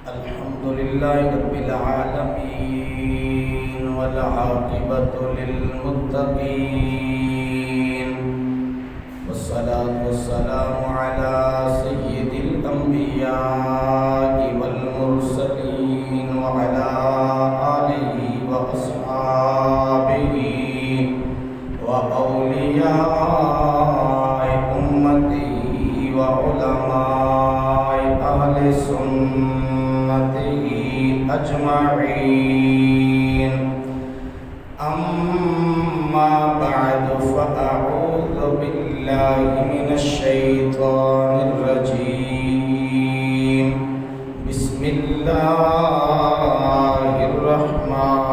الحمد لله رب العالمين والعاقبة للمتقين والصلاة والسلام على سيد الأنبياء والمرسلين وعلى آله وأصحابه وأولياء أمته وعلماء أهل سنته أجمعين. أما بعد فأعوذ بالله من الشيطان الرجيم. بسم الله الرحمن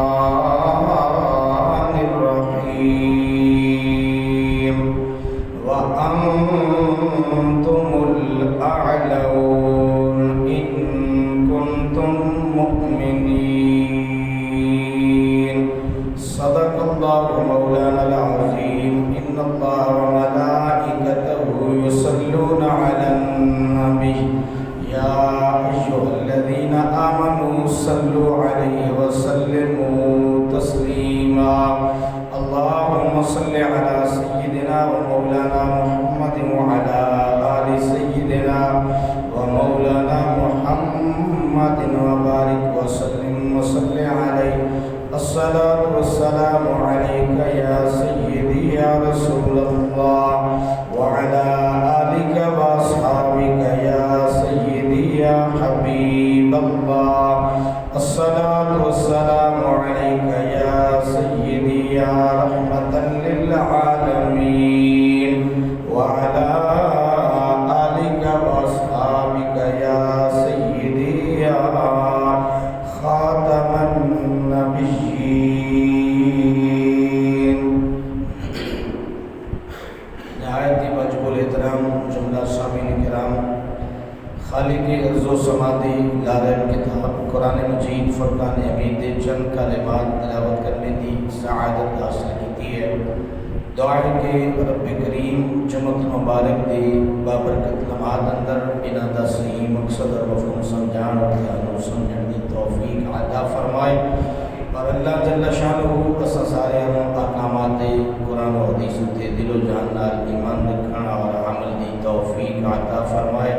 الرحيم. وأنتم الأعلون إن كنتم مؤمنين. صدق الله مولانا العظيم. إن الله وملائكته يصلون على النبي يا أيها الذين آمنوا صلوا عليه وسلموا تسليما. اللهم صل على سيدنا ومولانا محمد وعلى آل سيدنا ومولانا محمد وبارك وسلم وصل عليه. الصلاة والسلام عليك يا سيدي يا رسول الله وعلى آلك وأصحابك يا سيدي يا حبيب الله. الصلاة والسلام عليك يا سيدي يا رحمة للعالمين وعلى آلك وأصحابك يا سيدي يا خاتم النبيين. نہایت ہی واجب الاحترام جملہ سامعین کرام، خالق ارض و سماعی لارب کتاب قرآن مجید فرقان حمید چند کلمات تلاوت کرنے دی سعادت حاصل کی ہے. دعائیں کہ رب کریم جمعت مبارک دی بابرکت لمحات اندر بنا دا صحیح مقصد اور مفہوم سمجھان اور دھیانوں سمجھن دی توفیق عطا فرمائے، اور اللہ جل شانہ اساں سارے احکامات قرآن و حدیث تے دل و جان نال ایمان رکھنا اور عمل دی توفیق عطا فرمائے.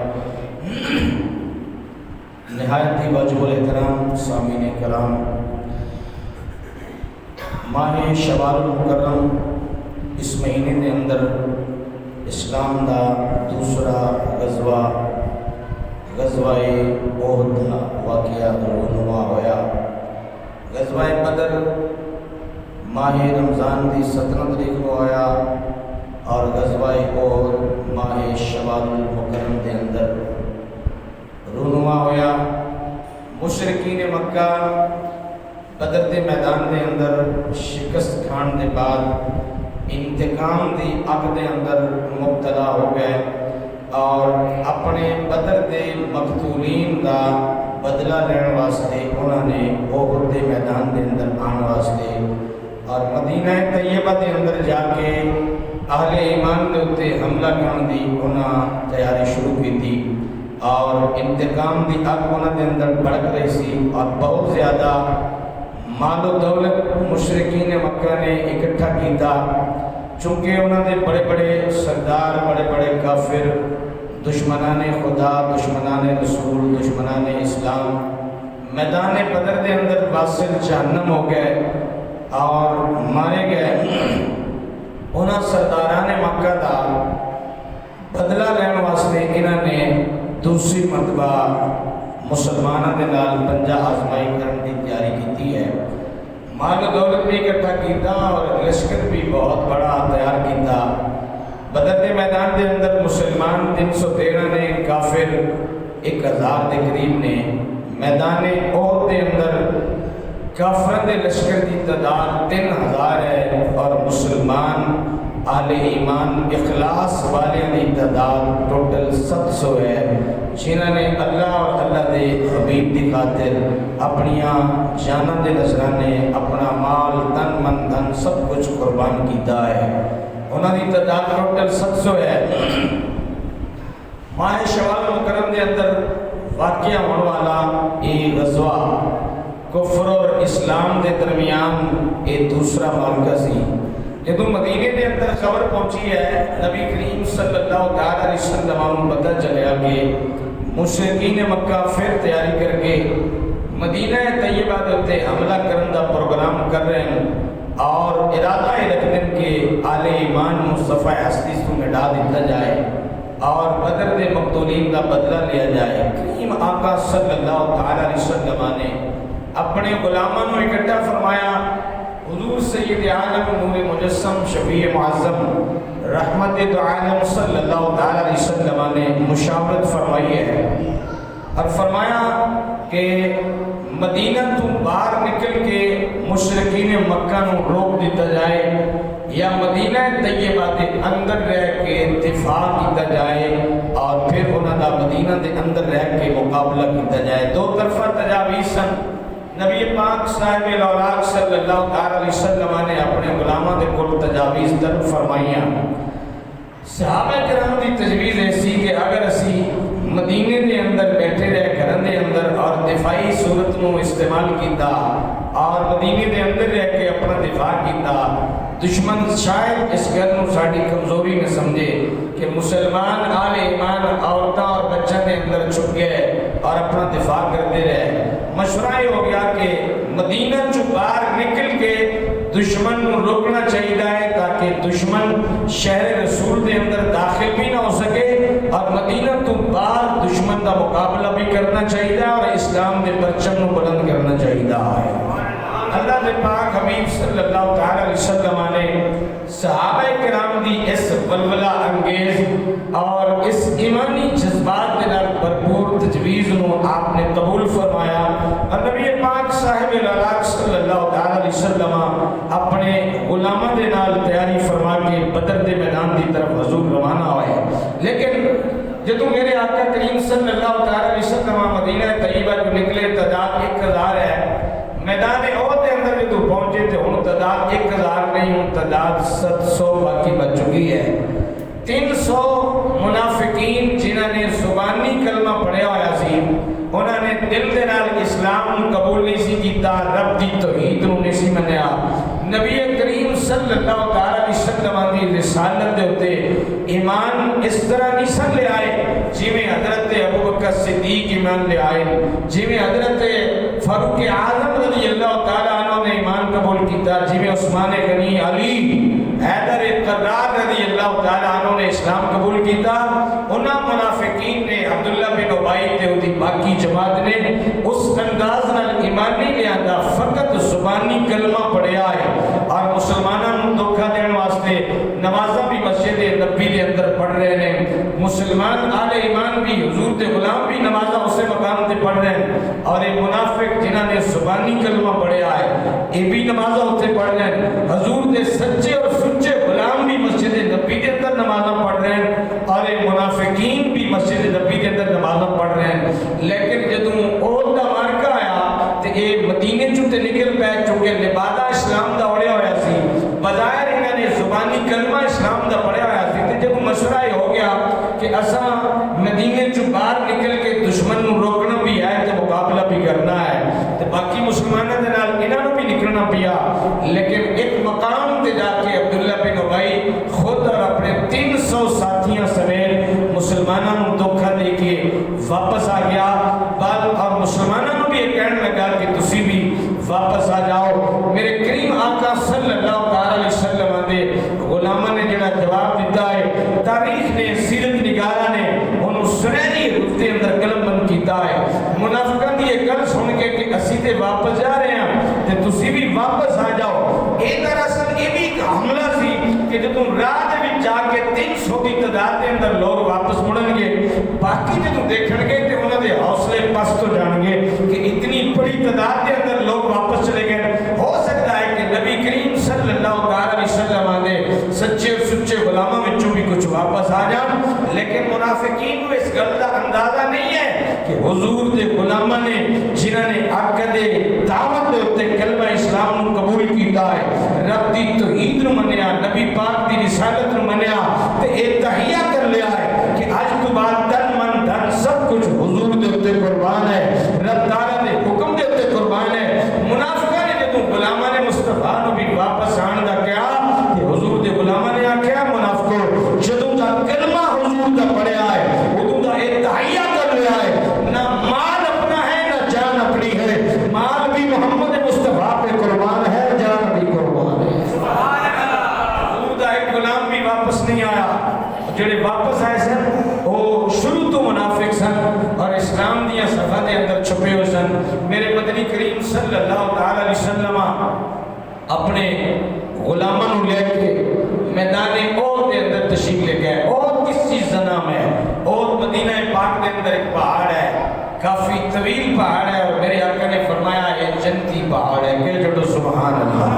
نہایت ہی واجب الاحترام سامعین کرام، ماہ شوال المکرم اس مہینے دے اندر اسلام دا دوسرا غزوہ احد دا واقعہ رونما ہویا. غزوہ بدر ماہ رمضان دی 17 تاریخ کو آیا، اور غزوہ احد ماہ شوال المکرم دے اندر رونما ہویا. مشرکین مکہ بدر دے میدان دے اندر شکست کھان دے بعد انتقام دی اگ دے اندر مبتلا ہو گئے، اور اپنے بدر دے مقتولین دا بدلہ لین واسطے انہوں نے احد دے میدان دے اندر آن واسطے اور مدینہ طیبہ دے اندر جا کے اہل ایمان دے اتے حملہ کرنے دی انہاں تیاری شروع کی تھی، اور انتقام دی اگ انہوں دے اندر بڑک رہی سی، اور بہت زیادہ مال و دولت مشرکین مکہ نے اکٹھا کیتا. چونکہ انہوں نے بڑے بڑے سردار، بڑے بڑے کافر، دشمنان خدا، دشمنان رسول، دشمنان اسلام میدان بدر دے اندر واصل جہنم ہو گئے اور مارے گئے. انہاں سرداران مکہ دا بدلہ لین واسطے انہوں نے دوسری مرتبہ مسلمانوں کے نال پنجہ آزمائی کرنے کی تیاری کی ہے. مال و دولت بھی اکٹھا کیتا اور لشکر بھی بہت بڑا تیار کیتا. بدر کے میدان کے اندر مسلمان 313 نے، کافر 1000 کے قریب نے. میدان احد کے اندر کافروں کے لشکر کی تعداد 3000 ہے، اور مسلمان اہل ایمان اخلاص والے کی تعداد ٹوٹل 700 ہے، جنہوں نے اللہ اور اللہ دے حبیب کی خاطر اپنی جانوں کے نذرانے، اپنا مال، تن من دھن سب کچھ قربان کیتا ہے. انہوں کی تعداد ٹوٹل 700 ہے. ماہ شوال مکرم کے اندر واقعہ ہونے والا یہ غزوہ کفر اور اسلام دے درمیان یہ دوسرا معرکہ سی۔ جدو مدینے دے اندر خبر پہنچی ہے نبی کریم صلی اللہ علیہ وسلم کو پتہ چلیا کہ مشرکین مکہ پھر تیاری کر کے مدینہ طیبہ دے تے حملہ کرن دا پروگرام کر رہے ہیں اور ارادہ رکھ دیں کہ آل ایمان مصطفیٰ ہستی سے مٹا دیتا جائے اور بدر دے مقتولین کا بدلہ لیا جائے۔ کریم آقا صلی اللہ علیہ وسلم نے اپنے غلاموں کو اکٹھا فرمایا۔ حضور سید عالم نور مجسم شفیع معظم رحمت دو عالم صلی اللہ علیہ وسلم نے مشاورت فرمائی ہے اور فرمایا کہ مدینہ تو باہر نکل کے مشرکین مکہ نو روک دیتا جائے یا مدینہ طیبہ دے اندر رہ کے دفاع کیتا جائے اور پھر انہاں دا مدینہ دے اندر رہ کے مقابلہ کیتا جائے۔ دو طرفہ تجاویز سن۔ نبی پاک صاحب الاولاق صلی اللہ علیہ وسلم نے اپنے غلاموں دے کول تجاویز در فرمائیاں۔ صحابہ کرام دی تجویز ایسی کہ اگر اسی مدینے دے اندر بیٹھے رہے گھروں دے اندر اور دفاعی صورت نو استعمال کیتا اور مدینے دے اندر رہ کے اپنا دفاع کیتا، دشمن شاید اس گھر نو ساڑی کمزوری میں سمجھے کہ مسلمان آل ایمان عورتاں اور بچوں کے اندر چھپ گئے اور اپنا دفاع کرتے رہے۔ مشورہ ہو گیا کہ مدینہ چو باہر نکل کے دشمن کو روکنا چاہیے تاکہ دشمن شہر رسول دے اندر داخل بھی نہ ہو سکے اور مدینہ تو باہر دشمن کا مقابلہ بھی کرنا چاہیے اور اسلام کے پرچم کو بلند کرنا چاہیے ہے۔ اللہ کے پاک حبیب صلی اللہ علیہ وسلم نے صحابہ کرام دی اس ولولہ انگیز اور اس ایمانی جذبات کے بھرپور تجویز نو آپ نے قبول فرمایا اور نبی پاک صاحب الاولاق صلی اللہ علیہ وسلم اپنے غلاموں دے نال تیاری فرما کے بدر دے میدان دی طرف حضور روانہ ہوئے۔ لیکن جدو میرے آقا کریم صلی اللہ علیہ وسلم مدینہ طیبہ کو نکلے تعداد 1000 ہے، میدان احد کے اندر جدو پہنچے تھے ہن تعداد 1000 نہیں، ہن تعداد 700 باقی بچ چکی ہے۔ 300 منافقین جنہوں نے زبانی کلمہ پڑھیا ہوا سی، انہوں نے دل دے نال اسلام قبول نہیں سی کیتا، رب دی توحید نو نہیں سی منیا۔ نبی کریم صلی اللہ علیہ وسلم دی رسالت دے ہوتے ایمان اس طرح نہیں سن لے آئے جی میں حضرت ابوبکر صدیق ایمان لے آئے، جی میں حضرت فاروق اعظم رضی اللہ تعالیٰ عنہ نے ایمان قبول کیتا، جی میں عثمان غنی، علی، حیدر قرار رضی اللہ تعالیٰ عنہ نے اسلام قبول کیتا۔ انہاں منافقین نے عبداللہ بن ابی تے دی باقی جماعت نے اس انداز نال ایمان نہیں لیا تھا، فقط زبانی کلمہ پڑھیا ہے اور مسلمانوں کو دھوکہ دینے واسطے نمازاں بھی مسجد نبی دے اندر پڑھ رہے ہیں، مسلمان آل ایمان بھی حضور دے غلام بھی نمازاں اسے مقام تے پڑھ رہے ہیں اور یہ منافق جنہاں نے زبانی کلمہ پڑھیا ہے یہ بھی نمازاں اسے پڑھ رہے ہیں، حضور دے سچے اور سچے غلام بھی مسجد نبی دے اندر نمازاں پڑھ رہے ہیں اور یہ منافقین بھی مسجد نبی دے اندر نمازاں پڑھ رہے ہیں۔ لیکن جدوں احد دا معرکہ آیا تے یہ مدینے چوں تے نکل پے چونکہ لبادہ اسلام دا اڑیا ہویا سی، بظاہر انہاں نے زبانی کلمہ اسلام دا پڑھیا ہویا سی تے جدوں مشورہ یہ ہو گیا کہ اساں مدینے چوں باہر نکل کے دشمن نو روکنا بھی ہے تے مقابلہ بھی کرنا ہے تے باقی مسلمانوں دے نال انہاں نوں بھی نکلنا پیا، لیکن ایک مقام تے جا کے عبداللہ بن ابی خود اور اپنے 300 ساتھیاں سمیت مسلمانوں کو دھوکہ دے کے واپس آ گیا۔ بعد اور مسلمانوں کو بھی یہ کہنے لگا کہ تسی بھی واپس آ جاؤ۔ میرے کریم آقا صلی اللہ علیہ وسلم دے غلاموں نے جڑا جواب دیتا ہے، تاریخ نے، سیرت نگارہ نے انہوں سنہری رخ دے اندر قلم بند کیتا ہے۔ منافقاں دی یہ گل سن کے کہ اسی تے واپس جا رہے ہیں تے تسی بھی واپس آ جاؤ، یہ دراصل یہ بھی ایک حملہ سی کہ جدوں راہ دے وچ جا کے 300 کی تعداد دے اندر لوگ واپس مڑن گے، باقی جدوں دیکھن گے تے انہاں دے حوصلے پست ہو جان گے کہ اتنی بڑی تعداد دے اندر لوگ واپس چلے گئے۔ ہو سکتا ہے کہ نبی کریم صلی اللہ علیہ وسلم دے سچے اور سچے غلاموں وچوں بھی کچھ واپس آ جان، لیکن منافقین کو اس گل کا اندازہ نہیں ہے کہ حضور دے غلاموں نے جنہاں نے عقد دعوت دے اوتے کلمہ اسلام نو قبول کیتا ہے، رب دی توحید نو منیا، نبی پاک دی رسالت نو منیا تے اے تحیہ کر لیا ہے کہ اج تو بعد تن من دھن سب کچھ حضور دے اوتے سن میرے مدنی کریم صلی اللہ تعالی علیہ وسلم اپنے غلاموں لے کے میدان احد کے اندر تشریف لے گئے. احد کس چیز کا نام ہے؟ احد مدینہ پاک کے اندر ایک پہاڑ ہے، کافی طویل پہاڑ ہے، اور میرے آقا نے فرمایا یہ جنتی پہاڑ ہے. کہ جو سبحان اللہ،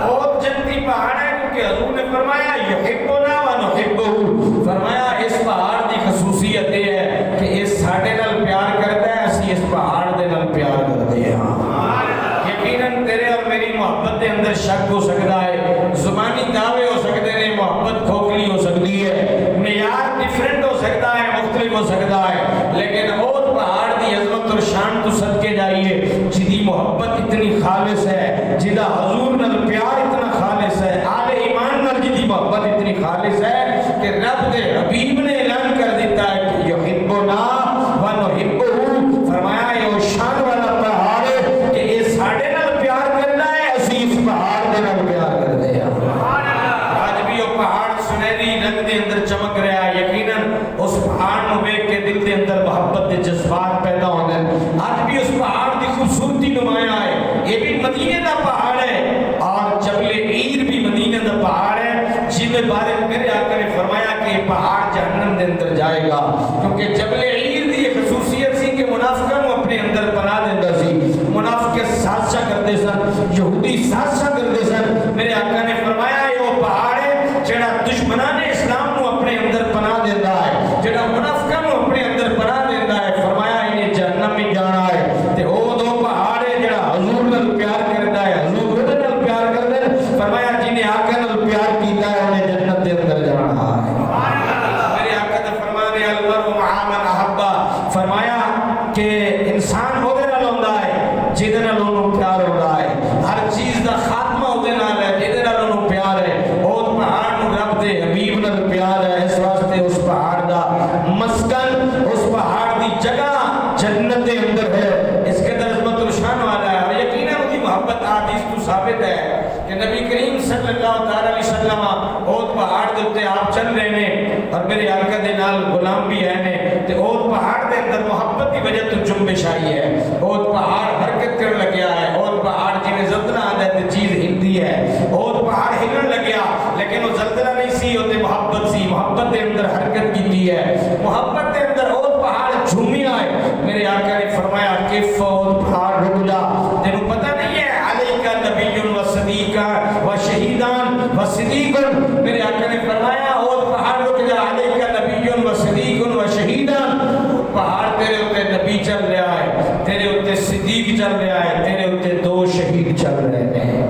احد جنتی پہاڑ ہے کیونکہ حضور نے فرمایا یحبنا ونحبہ. فرمایا اس پہاڑ کی خصوصیت یہ ہے کہ یہ ساڈے نال پیار کرتا ہے، اسی اس پہاڑ دے نال پیار کرتے ہیں. یقیناً تیرے اور میری محبت کے اندر شک ہو سکتا ہے، زبانی دعوے ہو سکتے ہیں، محبت کھوکھلی ہو سکتی ہے، معیار ڈیفرنٹ ہو سکتا ہے، مختلف ہو سکتا ہے، لیکن احد پہاڑ کی عظمت اور شان تو صدقے جائیے جدی محبت اتنی خالص ہے، جدا حضور نال پیار اتنا خالص ہے، آل ایمان نال جدی محبت اتنی خالص ہے کہ رب دے حبیب نے اعلان کر دیتا ہے کہ یحبنا ونحبہ. فرمایا یہ شان والا پہاڑ ہے کہ یہ ساڈے نال پیار کرنا ہے، اسی اس پہاڑ دے نال پیار کرتے ہیں. آج بھی وہ پہاڑ سنہری رنگ دے اندر چمک رہا ہے. یقیناً اس پہاڑ کو دیکھ کے دل کے اندر محبت کے جذبات پیدا ہوتے ہیں. آج بھی اس پہاڑ کی خوبصورتی نمایاں ہے. یہ بھی مدینے کا پہاڑ ہے، اور جبل عیر بھی مدینے کا پہاڑ ہے، جن کے بارے میں میرے آقا نے فرمایا کہ یہ پہاڑ جہنم کے اندر جائے گا. کیونکہ جبل عیر کی یہ خصوصیت سی کہ منافقوں کو اپنے اندر پناہ دیتا سی. منافق سازشاں کرتے سن، یہودی سازشاں کرتے سن. میرے آقا نے فرمایا یہ وہ پہاڑ ہے جڑا دشمنان اسلام کو اپنے اندر پناہ دیتا ہے، جڑا منافقوں کو اپنے اندر پناہ دیتا ہے. فرمایا انہیں جہنم میں جانا ہے. تے وہ دو پہاڑ ہے جڑا حضور نال پیار کرتا ہے، حضور دے نال پیار کرتے ہیں. فرمایا جنہیں آقا نال پیار کیتا ہے انہیں جنت دے اندر جانا ہے. میرے آقا نے فرمایا المرء مع من احب. فرمایا کہ انسان وہ دے نال ہوندا ہے جے دے نال انہوں پیار ہوندا ہے. ہر چیز دا خاتمہ وہ دے نال ہے جے دے نال انہوں پیار ہے. اور پہاڑ نو رب دے حبیب نال پیار ہے، اس واسطے اس پہاڑ دا مسکن، اس پہاڑ دی جگہ جنت دے اندر ہے. اس کے اندر عظمت و شان والا ہے. اور یقیناً اس کی محبت حدیث تو ثابت ہے کہ نبی کریم صلی اللہ علیہ وسلم احد پہاڑ دے اوپر آپ چل رہے ہیں، اور میرے آقا دے نال غلام بھی ہیں نے. تے احد پہاڑ دے اندر محبت کی وجہ تو جنبش آئی ہے. احد پہاڑ حرکت کرنے لگیا ہے. احد پہاڑ جویں زلزلہ آتا ہے تے چیز ہلتی ہے. احد پہاڑ ہلن لگیا لیکن وہ زلزلہ نہیں سی، وہ تے محبت سی. محبت دے اندر حرکت کی ہے، محبت دے اندر احد پہاڑ جھومیا ہے. میرے آقا نے فرمایا کف احد پہاڑ رک جا، تینوں پتہ نہیں ہے علیکا نبی و صدیق و شہیدان و صدیق. میرے آقا نے فرمایا احد پہاڑ رک جا، علیکا نبی و صدیق و شہیدان. پہاڑ تیرے اوپر نبی چل رہا ہے، تیرے اوپر صدیق چل رہا ہے، تیرے اوپر دو شہید چل رہے ہیں.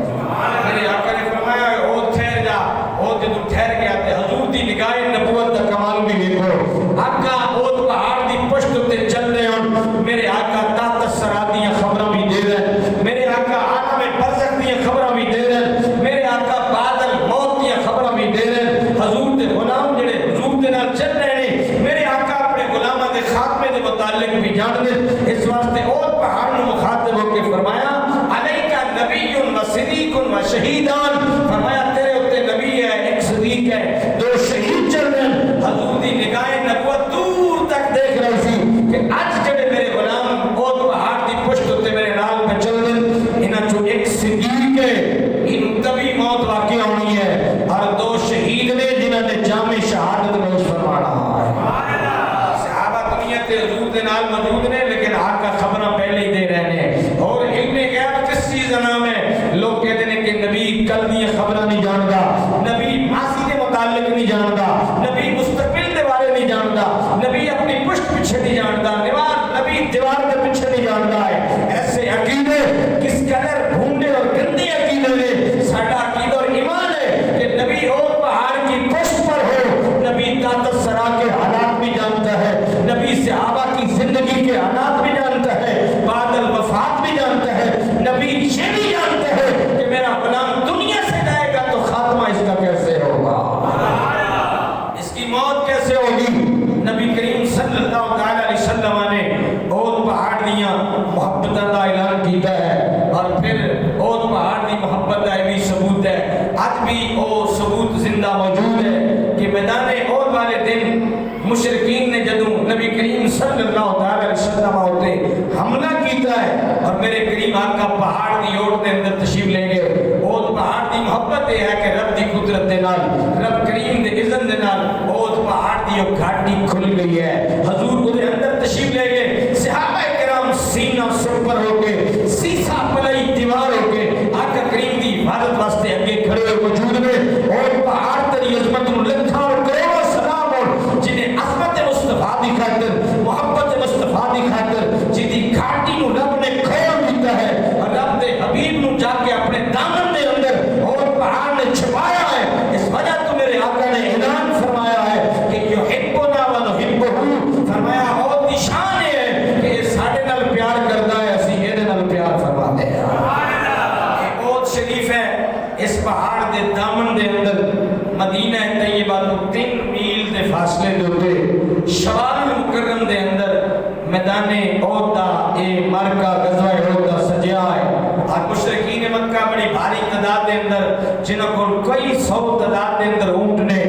میرے آقا نے فرمایا احد ٹھہر جا. احد جب ٹھہر گیا تے حضور دی نگاہ نبوت کا کمال بھی دیکھو. آقا احد پہاڑ دی پشت تے چل رہے ہیں. میرے آقا تحت الثری دیاں خبراں بھی دے رہے ہیں. میرے آقا عالم برزخ دیاں خبراں بھی دے رہے ہیں. میرے آقا بعد الموت دیاں خبراں بھی دے رہے ہیں. حضور دے غلام جڑے حضور دے نال چل رہے ہیں، میرے آقا اپنے غلاماں دے خاتمے دے متعلق بھی جان دے. اس واسطے احد پہاڑ نو مخاطب ہو کے فرمایا علیکا نبی و صدیق و شہیدان. فرمایا تیرے اوپر نبی ہے، ایک صدیق ہے، دو شہید چل رہے ہیں. حضور دی نگاہ نبوت دور تک دیکھ رہی سی کہ اج جڑے میرے غلام احد پہاڑ دی پشت تے میرے نال پہ چل دے، انہاں چوں ایک صدیق ہے، ان طبی موت واقع ہونی ہے، اور دو شہید نے جنہاں نے جام شہادت نوش فرمانا ہے. صحابہ دنیا تے حضور دے نال موجود نے، لیکن آقا خبراں پہلے ہی دے رہے ہیں. اور علم غیب کس چیز کا نام ہے؟ لوگ کہتے ہیں کہ نبی کل دی خبراں نہیں جاندا، نبی ماضی کے متعلق نہیں جاندا، نبی مستقبل کے بارے نہیں جاندا، نبی اپنی پشت پیچھے نہیں جاندا، نبی دیوار کے پیچھے نہیں جاندا ہے. ایسے عقیدے کس قدر بھونڈے اور گندے عقیدے نے. ساڈا عقیدہ اور ایمان ہے کہ نبی احد پہاڑ کی پشت پر ہو، نبی تحت الثری کے حالات بھی جانتا ہے، نبی صحابہ کی زندگی کے حالات بھی جانتا ہے، بعد الوفات بھی جانتا ہے. نبی یہ بھی جانتا ہے کہ میرا غلام دنیا سے جائے گا تو خاتمہ اس کا کیسے ہوگا، اس کی موت کیسے ہوگی. نبی کریم صلی اللہ علیہ وسلم نے احد پہاڑ دیاں محبتاں دا اعلان کیتا ہے، اور پھر احد پہاڑ دی محبت دا بھی ثبوت ہے. اج بھی وہ ثبوت زندہ موجود ہے کہ میدان احد والے دن مشرکین نے جدوں نبی کریم صلی اللہ علیہ وسلم ہوتے حملہ کی میرے کریم آقا پہاڑ دی اوٹ دے اندر تشریف لے گئے. اوت پہاڑ دی محبت یہ ہے کہ رب دی قدرت دے نال رب کریم دے اذن دے نال اوت پہاڑ دی او گھاٹی کھل گئی ہے. حضور کو دے اندر تشریف لے گئے. صحابہ کرام سینہ سپر ہو کے سیسا پلائی دیوار ہو کے آقا کریم دی حفاظت واسطے اگے کھڑے ہوئے موجود میں. اور پہاڑ تری عظمت نو لکھاں اور کروڑاں سلام اور جنہیں عظمت مصطفیٰ دی خاطر محبت مصطفیٰ دی خاطر جدی گھاٹی نو رب نے کھول دیتا ہے اور رب دے حبیب نو جا کے اپنے دامن دے اندر اور پہاڑ نے چھپایا ہے. اس وجہ تو میرے آقا نے اعلان فرمایا ہے کہ یحبنا ونحبہ. فرمایا اور دی شان ہے کہ یہ ساڈے نال پیار کردا ہے اسی اے دے نال پیار فرماتے ہیں. یہ بہت شریف ہے. اس پہاڑ دے دامن دے اندر مدینہ طیبہ تو 3 میل دے فاصلے دے اوپر شوال المکرم دے اندر میدان احد دا اے مرکہ غزوہ احد دا سجیا ہے. اور مشرکین مکہ بڑی بھاری تعداد دے اندر جنہاں کو کئی 100 تعداد دے اندر اونٹ نے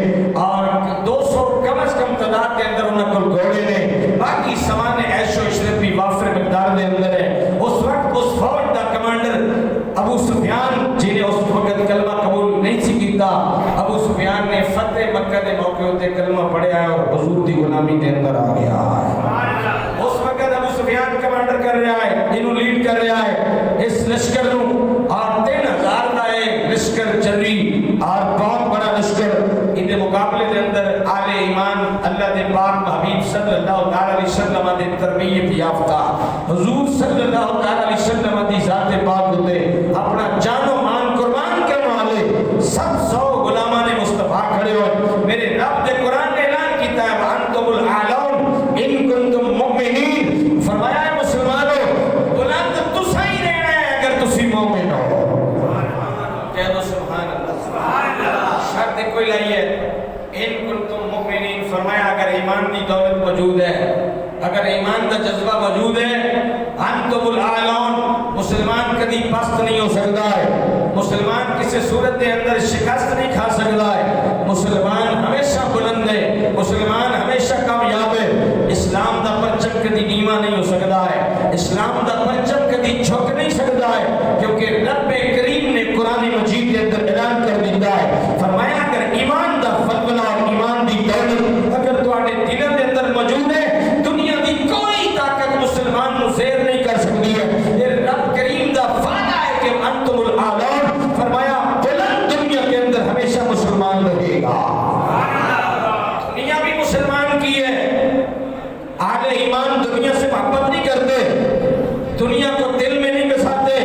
اور 200 کم از کم تعداد دے اندر انہاں کو گھوڑے نے باقی سامان عیش و عشرت بھی وافر مقدار دے اندر ہے. اس وقت اس فوج دا کمانڈر ابو سفیان جنہیں اس وقت کلمہ قبول نہیں سی کیتا ابو سفیان نے فتح مکہ دے موقع ہوتے کلمہ پڑھیا ہے اور حضور دی غلامی دے اندر آ گیا ہے. اس وقت ابو سفیان کمانڈر کر رہا ہے انہوں لیڈ کر رہا ہے اس لشکر نو اور 3000 دا ہے لشکر چلی اور بہت بڑا لشکر. ان دے مقابلے دے اندر آل ایمان اللہ دے پاک حبیب صلی اللہ علیہ وسلم دے تربیت یافتہ حضور صلی اللہ علیہ وسلم دی ذات پاک ہوتے اپنا جان و مان قربان کرنے والے سب 100 غلامان مصطفیٰ کھڑے ہوئے. میرے رب دے قرآن نے اعلان کیتا ہے وانتم الاعلون ان کنتم مؤمنین. فرمایا ہے مسلمانوں بلند تسا ہی رہنا ہے اگر تسی مومن ہو. کہہ دو سبحان اللہ. شرط کوئی لائیے ان کنتم مؤمنین. فرمایا اگر ایمان دی دولت موجود ہے اگر ایمان دا جذبہ موجود ہے انتم الاعلون. مسلمان کبھی پست نہیں ہو سکتا ہے. مسلمان کسی صورت کے اندر شکست نہیں کھا سکتا ہے. مسلمان ہمیشہ بلند ہے. مسلمان ہمیشہ کامیاب ہے. اسلام دا پرچم کبھی نیواں نہیں ہو سکتا ہے. اسلام دا پرچم کبھی جھک نہیں سکتا ہے کیونکہ رب کریم نے قرآن مجید کے اندر اعلان کر دیتا ہے. فرمایا اگر ایمان دا فضلہ اور ایمان دی دولت اگر تواڈے دلوں کے اندر موجود ہے دنیا دی کوئی طاقت مسلمان نو زیر نہیں کر سکتی ہے. یہ رب کریم دا وعدہ ہے کہ انتم الاعلون. فرمایا بلند دنیا کے اندر ہمیشہ مسلمان رہے گا. دنیا بھی مسلمان کی ہے. اہل ایمان دنیا سے محبت نہیں کرتے دنیا کو دل میں نہیں بساتے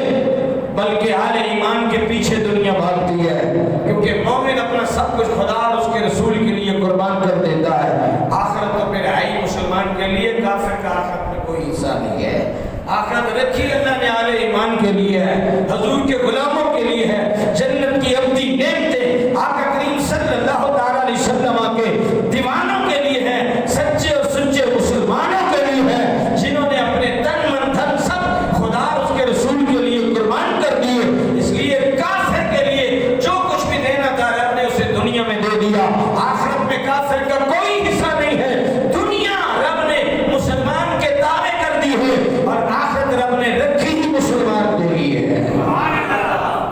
بلکہ اہل ایمان کے پیچھے دنیا بھاگتی ہے کیونکہ مومن اپنا سب کچھ خدا اور اس کے رسول کے لیے قربان کر دیتا ہے. آخرت تو پھر ہے مسلمان کے لیے. کافر کا آخرت میں کوئی حصہ نہیں ہے. آخرت رکھی اللہ نے اہل ایمان کے لیے ہے حضور کے غلاموں کے لیے ہے. جنت کی ابدی نعمتیں آقا کریم صلی اللہ علیہ وسلم کے دیوانوں کے لیے ہے. سچے اور سچے مسلمانوں کے لیے ہے جنہوں نے اپنے تن من دھن سب خدا اور اس کے رسول کے لیے قربان کر دیے. اس لیے کافر کے لیے جو کچھ بھی دینا تھا رب نے اسے دنیا میں دے دیا. آخرت میں کافر کا کوئی حصہ نہیں ہے. دنیا رب نے مسلمان کے تابع کر دی ہے اور آخرت رب نے رکھی ہی مسلمان کے لیے ہے.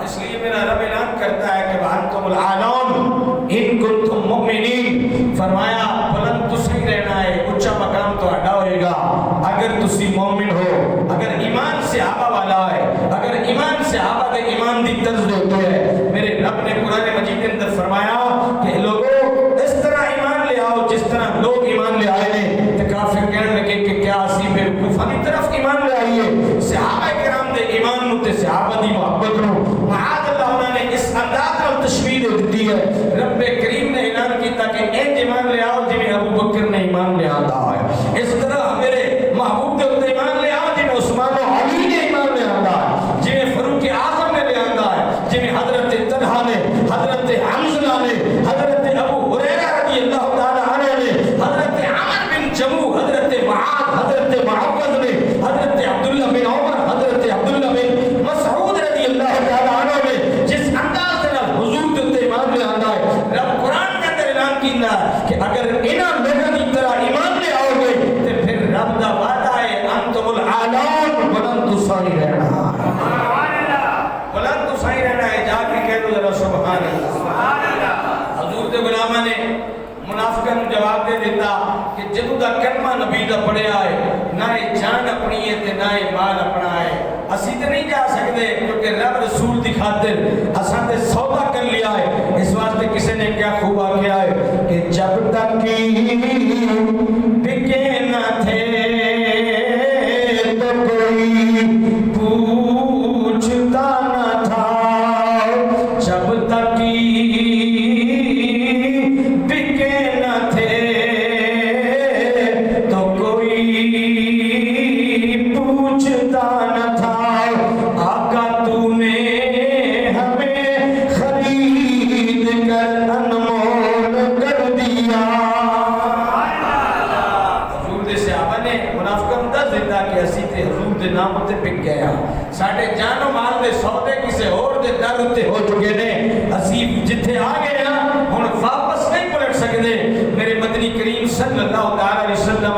اس لیے میرا رب اعلان کرتا ہے کہ وانتم الاعلون ان کنتم مؤمنین. فرمایا بلند تسی رہنا ہے. اونچا مقام تو اڈا ہوئے گا اگر تسی مومن ہو. اگر ایمان صحابہ والا ہے اگر ایمان صحابہ کے ایمان دی طرز ہوتے ہیں. میرے رب نے قرآن مجید کے اندر فرمایا کہ لوگوں اس طرح ایمان لے آؤ جس طرح لوگ ایمان لے آئے نے. تو کافر کہنے لگے کہ کیا اسی بے وقوفانی طرف ایمان لے آئیے. صحابہ کرام دے ایمان نو تے صحابہ دی محبت نو معاذ اللہ انہوں نے اس انداز اور تشبیہ دیتی ہے. رب کریم نے اعلان کیتا کہ این ایمان لے آؤ جنہیں ابو بکر نے ایمان لے آتا ہے. اس طرح میرے محبوب دے اتنے ایمان لے آؤ جنہیں عثمان و علی نے ایمان لے آتا ہے جنہیں فاروق اعظم نے لے آتا ہے جنہیں حضرت طلحہ نے حضرت حمزہ نے حضرت ابو ہریرہ رضی اللہ تعالی عنہ نے حضرت عمر بن جموح حضرت معاذ حضرت معوذ نے حضرت عبداللہ بن عمر حضرت عبداللہ بن مسعود رضی اللہ تعالی عنہ نے جس انداز سے حضور کے ایمان لے آتا منافقاں نوں جواب دے دیتا کہ جدوں دا کلمہ نبی دا پڑھیا ہے نہ جان اپنی ہے تے نہ مال اپنا ہے، اسی تے نہیں جا سکتے کیونکہ رب رسول دی خاطر اساں تے سودا کر لیا ہے۔ اس واسطے کسی نے کیا خوب آکھیا ہے کہ جب تک بکے نہ تھے تو کوئی پوچھتا نہ تھا، جب تک بکے نہ تھے تو کوئی پوچھتا نہ تھا، آقا تو نے ہمیں خرید کر انمول کر دیا۔ حضور دے صحابہ نے منافقاں نوں دس دیتا کہ اسی تے حضور دے نام تے پک گیا، ساڈے جان و مال دے سودے کسے اور دے در تے ہو چکے نے، اسی جتھے آ گئے ہاں ہن واپس نہیں پلٹ سکدے۔ میرے مدنی کریم صلی اللہ علیہ وسلم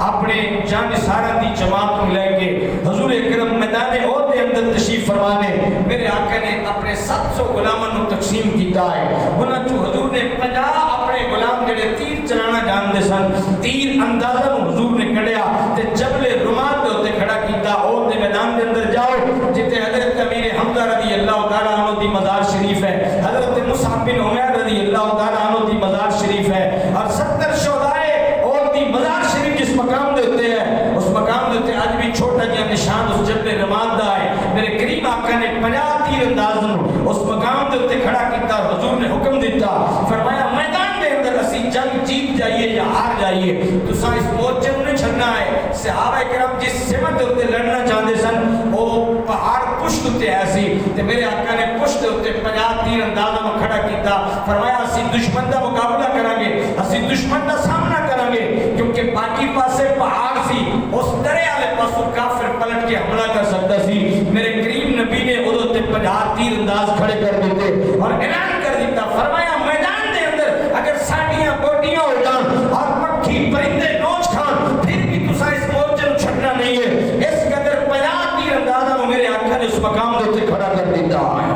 اپنے جانثاروں دی جماعت کو لے کے حضور اکرم میدان احد دے اندر تشریف فرمانے، میرے آقا نے اپنے 700 غلاموں کو تقسیم کیتا ہے، انہاں چوں حضور نے 50 اپنے غلام جڑے تیر چلانا جاندے سن، تیر اندازہ حضور نے کڑیا تے جبل رمات دے اوتے کھڑا کیتا، احد دے میدان دے اندر جاؤ جتے حضرت امیر حمزہ رضی اللہ تعالیٰ عنہ دی مزار شریف ہے، حضرت مصعب بن عمیر رضی اللہ تعالیٰ عنہ دی مزار شریف ہے، اور 70 شہدائے احد دی مزار شریف جس مقام دے ہوتے ہیں اس مقام دے ہوتے آج بھی چھوٹا جہاں نشان اس جبل رمات دا ہے۔ میرے کریم آقا نے 50 تیر انداز اس مقام دے ہوتے کھڑا کیتا، حضور نے حکم دیتا، فرمایا میدان دے اندر اسی جنگ جیت جائیے یا ہار جائیے تساں اس مورچے نوں نہیں چھڈنا ہے۔ صحابہ کرام جس سمت دے اوتے لڑنا چاہندے سن او پہاڑ پشت تے ایسی تے میرے آقا نے پشت دے اوتے 50 تیر انداز میں کھڑا کیتا، فرمایا اسی دشمن دا مقابلہ کریں گے، اسی دشمن دا سامنا کریں گے، کیونکہ باقی پاسے پہاڑ سی، اس درے والے پاسوں کافر پلٹ کے حملہ کر سکتا سی۔ میرے کریم نبی نے ادھر تے 50 تیر انداز کھڑے کر دیتے اور اعلان کر دیتا، فرمایا میدان دے اندر اگر ساڈیاں بوٹیاں ہو جان اور مکھی پرندے نوچ کھان پھر بھی تساں اس مورچے نوں چھڈنا نہیں ہے۔ اس قدر 50 تیر اندازہ میرے آقا نے اس مقام دے اوتے کھڑا کر دیتا ہے۔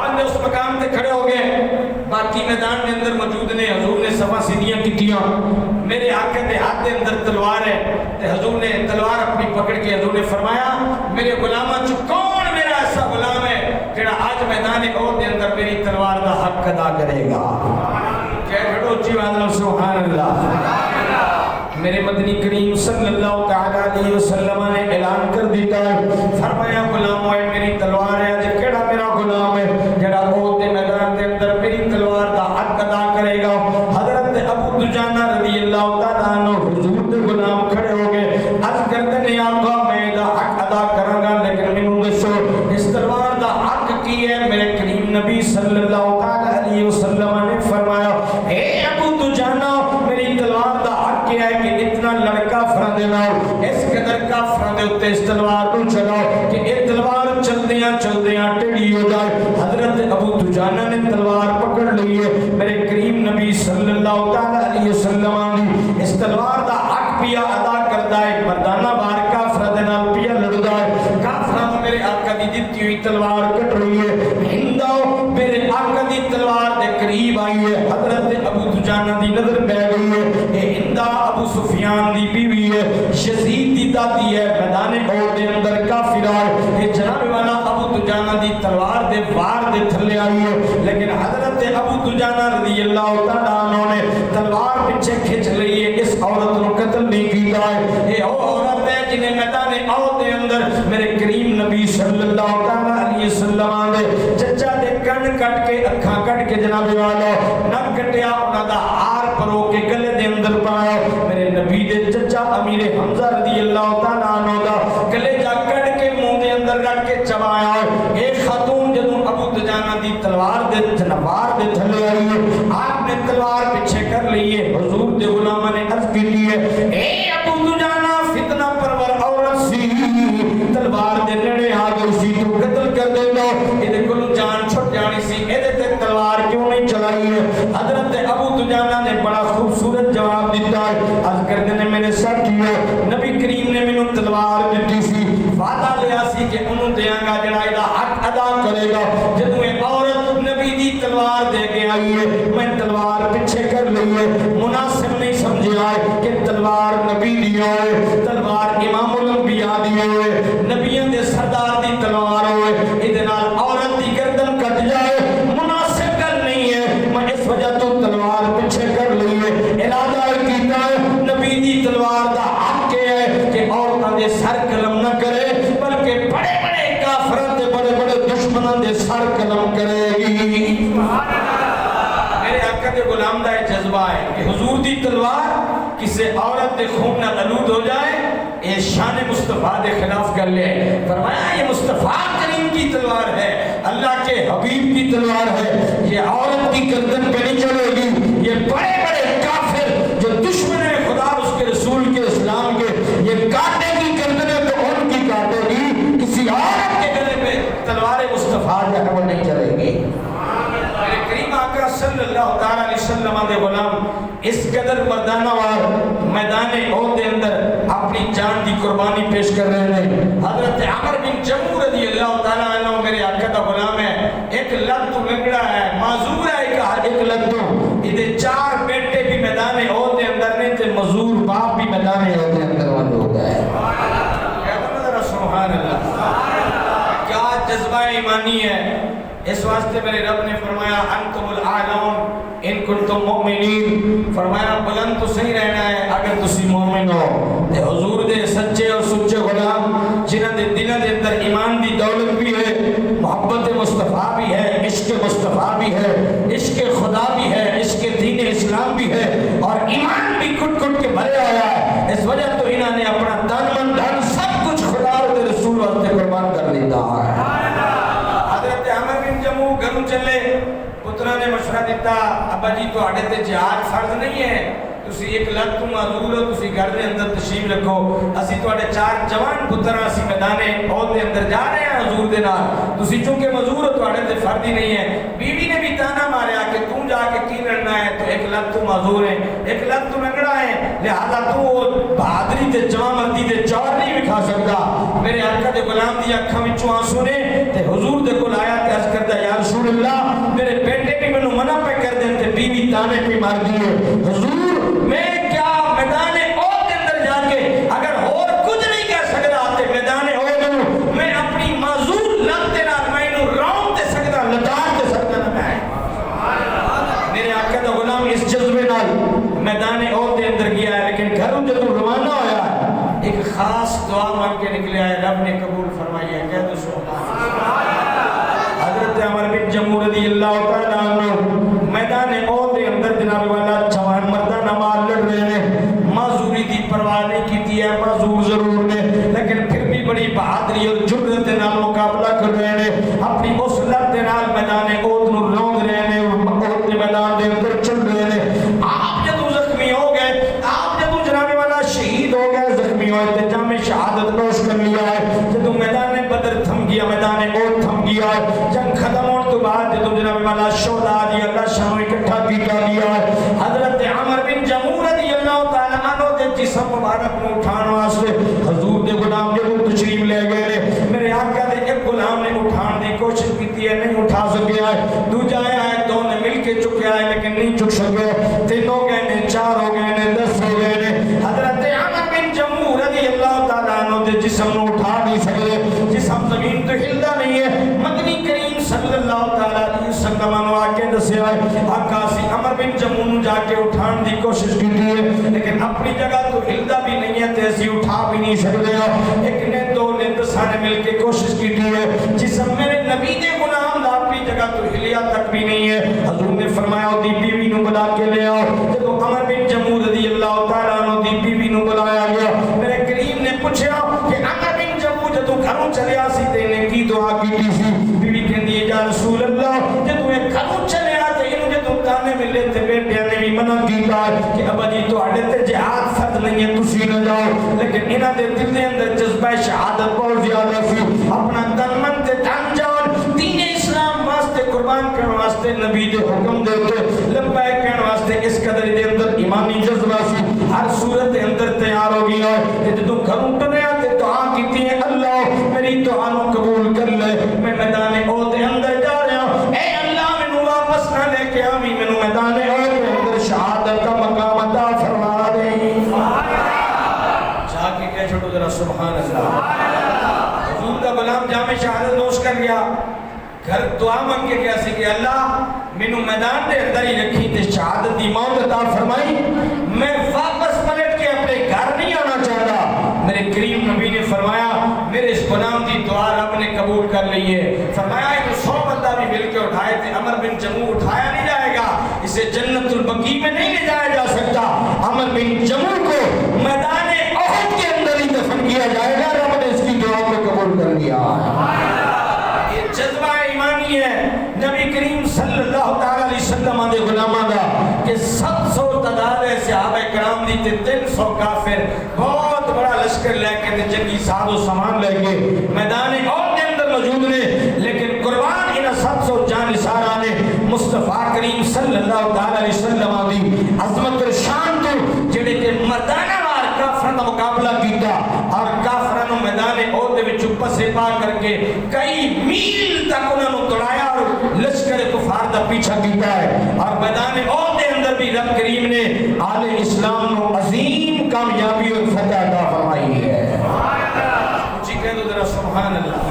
بندے اس مقام تے کھڑے ہو گئے، باقی میدان کے اندر موجود نے، حضور نے صفا سیدیاں کیتیاں، میرے آقا دے ہاتھ دے اندر تلوار ہے تے حضور نے تلوار اپنی پکڑ کے حضور نے فرمایا میرے غلاماں چ کون میرا ایسا غلام ہے جڑا آج میدان احد دے اندر میری تلوار دا حق ادا کرے گا؟ کہ کھڑو اچھی آواز سبحان اللہ۔ میرے مدنی کریم صلی اللہ تعالیٰ علیہ وسلم نے اعلان کر دیتا ہے، فرمایا غلاموں ہے میری تلوار ہے، آج کیڑا میرا غلام ہے جڑا احد دے میدان دے اندر میری تلوار دا حق ادا کرے گا؟ حضرت ابو دجانہ رضی اللہ تعالیٰ عنہ حضور دے غلام کھڑے ہو گئے، عرض کرتے ہیں آقا میں دا حق ادا کراں گا لیکن مینوں دسو اس تلوار دا حق کی ہے؟ میرے کریم نبی صلی اللہ تعالیٰ علیہ وسلم نے فرمایا اے ابو دجانہ میری تلوار دا حق کیا ہے کہ اتنا لڑکا فرا دینا، اس قدر کا فرا دے اتے اس تلوار کو چلاؤ کہ یہ تلوار چلدیاں چلدیاں ٹیڑھی ہو جائے۔ حضرت ابو دجانہ نے تلوار پکڑ لی ہے، میرے کریم نبی صلی اللہ تعالیٰ علیہ وسلم نے اس تلوار دا حق پیا ادا کرتا ہے، مردانہ بار کافرہ دے نال پیا لڑدا ہے، کافرہ میرے آقا دی دتی ہوئی تلوار کٹ رہی ہے، ہندو میرے آقا دی تلوار دے قریب آئی ہے، حضرت ابو دجانہ دی نظر پہ گئی ہے، اے ہندا ابو سفیان دی بیوی ہے، یزید دی دادی ہے، میدان احد دے اندر کافر ہے، اے جناب والا ابو دجانہ دی تلوار دے وار دے تھلے آئی ہے، لیکن حضرت ابو دجانہ رضی اللہ تعالیٰ عنہ نے تلوار پیچھے کھچ لئی ہے، اس عورت کو قتل نہیں کیتا ہے۔ یہ عورت ہے جنہیں میدان احد دے اندر میرے کریم نبی صلی اللہ تعالیٰ علیہ وسلم نے چچا دے کن کٹ کے اکھاں کٹ کے جناب والا نک کٹیا، انہاں دا ہار پرو کے گلے دے اندر پایا، میرے نبی دے چچا امیر حمزہ رضی اللہ تعالیٰ عنہ دا گلے جا کٹ کے منہ دے اندر رکھ کے چبایا۔ ایک خاتون جدوں ابو دجانہ دی تلوار دے تلوار دے تھلے آئی ہے، آپ نے تلوار پیچھے کر لی ہے، حضور دے غلامہ نے عرض کی ہے اے ابو دجانہ فتنہ پرور عورت سی، تلوار دے نیڑے آ گئی سی تو قتل کر دے دو، یہ کلو جان چھٹ جانی سی، یہ تے تلوار کیوں نہیں چلائی ہے؟ حضرت ابو دجانہ نے بڑا خوبصورت جواب دیتا ہے، عرض کردے نے میرے ساتھ کیا نبی کریم نے مینوں تلوار دیتی سی، وعدہ لیا سی کہ انہوں دیاں گا جڑا دا حق ادا کرے گا، جدوں یہ عورت نبی دی تلوار دے کے آئی ہے، میں تلوار پیچھے کر لی تلوار نبی دی ہوئے، تلوار امام الانبیاء دی ہوئے، نبیوں دے سردار دی تلوار ہوئے، ادھے نال عورت دی گردن کٹ جائے مناسب گل نہیں ہے، میں اس وجہ تو تلوار پیچھے کر لیے ارادہ کیتا ہے نبی دی تلوار دا حق ہے کہ عورتاں دے سر قلم نہ کرے بلکہ بڑے بڑے کافروں دے بڑے بڑے دشمنوں دے سر قلم کرے گی۔ میرے آقا دے غلام دا جذبہ ہے کہ حضور دی تلوار کسی عورت دے خون نہ آلود ہو جائے، اے شان مصطفیٰ دے خلاف کر لے۔ فرمایا یہ مصطفیٰ کریم کی تلوار ہے، اللہ کے حبیب کی تلوار ہے، یہ عورت کی گردن پہ نہیں چلے گی، یہ بڑے بڑے کافر جو دشمن خدا اس کے رسول کے اسلام کے یہ کاٹے کی گردنیں تو ان کی کاٹے گی، کسی عورت کے گلے پہ تلوار مصطفیٰ جو نہیں چلے گی۔ میرے کریم آقا صلی اللہ تعالیٰ علیہ وسلم دے غلام اس قدر مردانہ وار میدان احد دے اندر اپنی جان دی قربانی پیش کر رہے ہیں۔ حضرت عمر بن جموع رضی اللہ تعالیٰ عنہ میرے آقا دا غلام ہے، ایک لت لنگڑا ہے، معذور ہے، ایک لتوں ادھے 4 بیٹے بھی میدان احد دے اندر نہیں تھے، معذور باپ بھی میدان احد دے اندر موجود ہے۔ کہتا میں ذرا سبحان اللہ، کیا جذبہ ایمانی ہے۔ اس واسطے میرے رب نے فرمایا انتم الاعلون ان کنتم مؤمنین، فرمایا بلند تو صحیح رہنا ہے اگر تسی مومن ہو۔ تے حضور دے سچے اور سچے غلام جنہاں دے دلوں دے اندر ایمان دی دولت بھی ہے، محبت مصطفیٰ بھی ہے، عشق مصطفیٰ بھی ہے، عشق خدا بھی ہے، عشق دین اسلام بھی ہے، اور ایمان بھی کٹ کٹ کے بھرے آیا ہے۔ اس وجہ تو انہوں نے اپنا تن من دھن سب کچھ خدا اور رسول واسطے قربان کر دیتا ہے۔ حضرت عمر بن جموع گھروں چلے، پترہ نے مشورہ دیتا ابا جی تو آڑے تے جہاد فرض نہیں ہے، تسی ایک لگ تو معذور ہو، تسی گھر دے اندر تشریف رکھو، اسی تو آڑے 4 جوان پترہ اسی میدانے احد دے اندر جا رہے ہیں حضور دے نال، تسی چونکہ معذور ہو تو آڑے تے فرض ہی نہیں ہے۔ بیوی نے بھی تانا ماریا کہ تم جا کے کی لڑنا ہے، تو ایک لگ تو معذور ہے، ایک لگ تو لنگڑا ہے، لہذا تو وہ بہادری تے جوان مردی تے چور نہیں بکھا سکتا۔ میرے آقا دے غلام دی اکھاں وچوں آنسو نے تے حضور دے کول آیا تے عرض کردا یا رسول اللہ میرے بیٹے بھی مینوں منع پہ کر دیں تے بیوی تانے پہ مار دیے، حضور میں کیا میدان احد کے اندر جا کے اگر اور کچھ نہیں کہہ سکتا تے میدان احد میں اپنی معذور لب دے نال مینوں رون تے سکدا لتاڑ تے سکدا نہ میں۔ میرے آقا دا غلام اس جذبے نال میدان احد دے اندر گیا ہے، لیکن گھروں جدوں روانہ ہویا ہے ایک خاص دعا مانگ کے نکلیا ہے، رب نے قبول فرمائی ہے، کہہ دو سبحان اللہ۔ حضرت عمر بن جموع رضی اللہ تعالیٰ عنہ میدان احد دے اندر جناب والا جوان مردانہ مار لڑ رہے ہیں، معذوری دی پرواہ نہیں کیتی ہے، معذور ضرور نے لیکن پھر بھی بڑی بہادری اور جرأت دے نال مقابلہ کر رہے ہیں، اپنی اس لت دے نال میدان احد نوں روند رہے ہیں، احد دے میدان دے اندر چل رہے ہیں۔ آپ جدوں زخمی ہو گئے، آپ جدوں جناب والا شہید ہو گئے، زخمی ہوئے تے جام شہادت نوش کر لیا ہے، جدوں میدان بدر تھم گیا، میدان احد تھم گیا ہے، جنگ ختم ہونے تو بعد جدوں جناب والا شہداء دی اللہ شان اکٹھا کیتا گیا ہے، حضرت عمر بن جموع رضی اللہ تعالیٰ عنہ دے جسم مبارک نوں اٹھان واسطے حضور دے غلام جدوں تشریف لے گئے نے، میرے آقا دے ایک غلام نے اٹھان دی کوشش کیتی ہے، نہیں اٹھا سکیا ہے، دوجا ہے دو نے مل کے چکیا ہے لیکن نہیں چک سکے، 3 ہو گئے نے، 4 ہو گئے نے، 10 ہو گئے نے، حضرت عمر بن جموع رضی اللہ تعالیٰ عنہ دے جسم نوں اٹھا نہیں سکے، جسم زمین تو ہلدا نہیں ہے۔ مدنی کریم صلی اللہ تعالیٰ علیہ وسلم نے آکے دسیا ہے آقا سی عمر بن جموع نوں جا کے اٹھان دی کوشش کیتی ہے لیکن اپنی جگہ تو ہلدا بھی نہیں ہے تے اسی اٹھا بھی نہیں سکتے ہیں، ایک نے 2 نے 10 نے مل کے کوشش کیتی ہے، جسم میرے نبی دے غلام دا اپنی جگہ تو ہلیا تک بھی نہیں ہے۔ حضور نے فرمایا دی بیوی نوں بلا کے لے آؤ، جب عمر بن جموع رضی اللہ تعالیٰ عنہ دی بیوی نوں بلایا گیا، میرے کریم نے پوچھا کہ عمر بن جموع جدوں گھروں چلیا سی تے نے کی دعا کیتی سی؟ بیوی کہندی ہے یا رسول اللہ جدوں اے گھروں چلیا تے اینوں جدوں تانے ملے تے بیٹیاں نے بھی منع کیتا کہ ابا جی تواڈے تے جہاد فرض نہیں ہے تسی نہ جاؤ، لیکن انہاں دے دل دے اندر جذبہ شہادت بہت زیادہ سی، اپنا تن من تے تن جان دین اسلام واسطے قربان کرنے واسطے نبی دے حکم دے تے لبیک کہنے واسطے اس قدر دے اندر ایمانی جذبہ سی، ہر صورت دے اندر تیار ہو گیا ہے۔ جدوں گھروں ٹریا تے دعا کیتی ہے اللہ میری دعا نوں قبول کر لے، میں میدان احد دے اندر جا رہا ہوں، اے اللہ مینوں واپس نہ لے کے آویں، مینوں میدان احد دے اندر شہادت کا مقام عطا فرما دے۔ پڑھو ذرا سبحان اللہ. حضور کا غلام جامع شہادت نوش کر گیا, گھر دعا مانگ کے گیا سی کہ اللہ مینو میدان دے اندر ہی رکھی تے شہادت دی موت عطا فرمائی, میں واپس پلٹ کے اپنے گھر نہیں آنا چاہتا. میرے کریم نبی نے فرمایا میرے اس غلام دی دعا رب نے قبول کر لی ہے. فرمایا ایک 100 بندہ بھی مل کے اٹھائے تھے, عمر بن جموع اٹھایا نہیں جائے گا, اسے جنت البقیع میں نہیں لے جایا جا سکتا. عمر بن جموع کو میدان احد کے اندر ہی دفن کیا جائے گا, رب نے اس کی دعا کو قبول کر لیا. یہ جذبہ ایمانی ہے نبی کریم صلی اللہ تعالی علیہ وسلم دے غلاماں دا کہ 700 تعداد ہے صحابہ کرام دی تے 300 کافر بہت بڑا لشکر لے کے تے جنگی ساز و سامان لے کے میدان احد کے اندر موجود نے, لیکن قربان انہاں 700 جانثاراں نے مصطفیٰ کریم صلی اللہ تعالی علیہ وسلم دی عظمت اور شان تو جڑے کہ مردانہ وار کافراں دا مقابلہ کیتا اور کافراں نو میدان احد دے وچ پسے پا کر کے کئی میل تک انہاں نو توڑایا اور لشکر کفار دا پیچھا کیتا ہے. اور میدان احد دے اندر بھی رب کریم نے آل اسلام نو عظیم کامیابی اور فتح عطا فرمائی ہے. اونچی کہہ دو ذرا سبحان اللہ.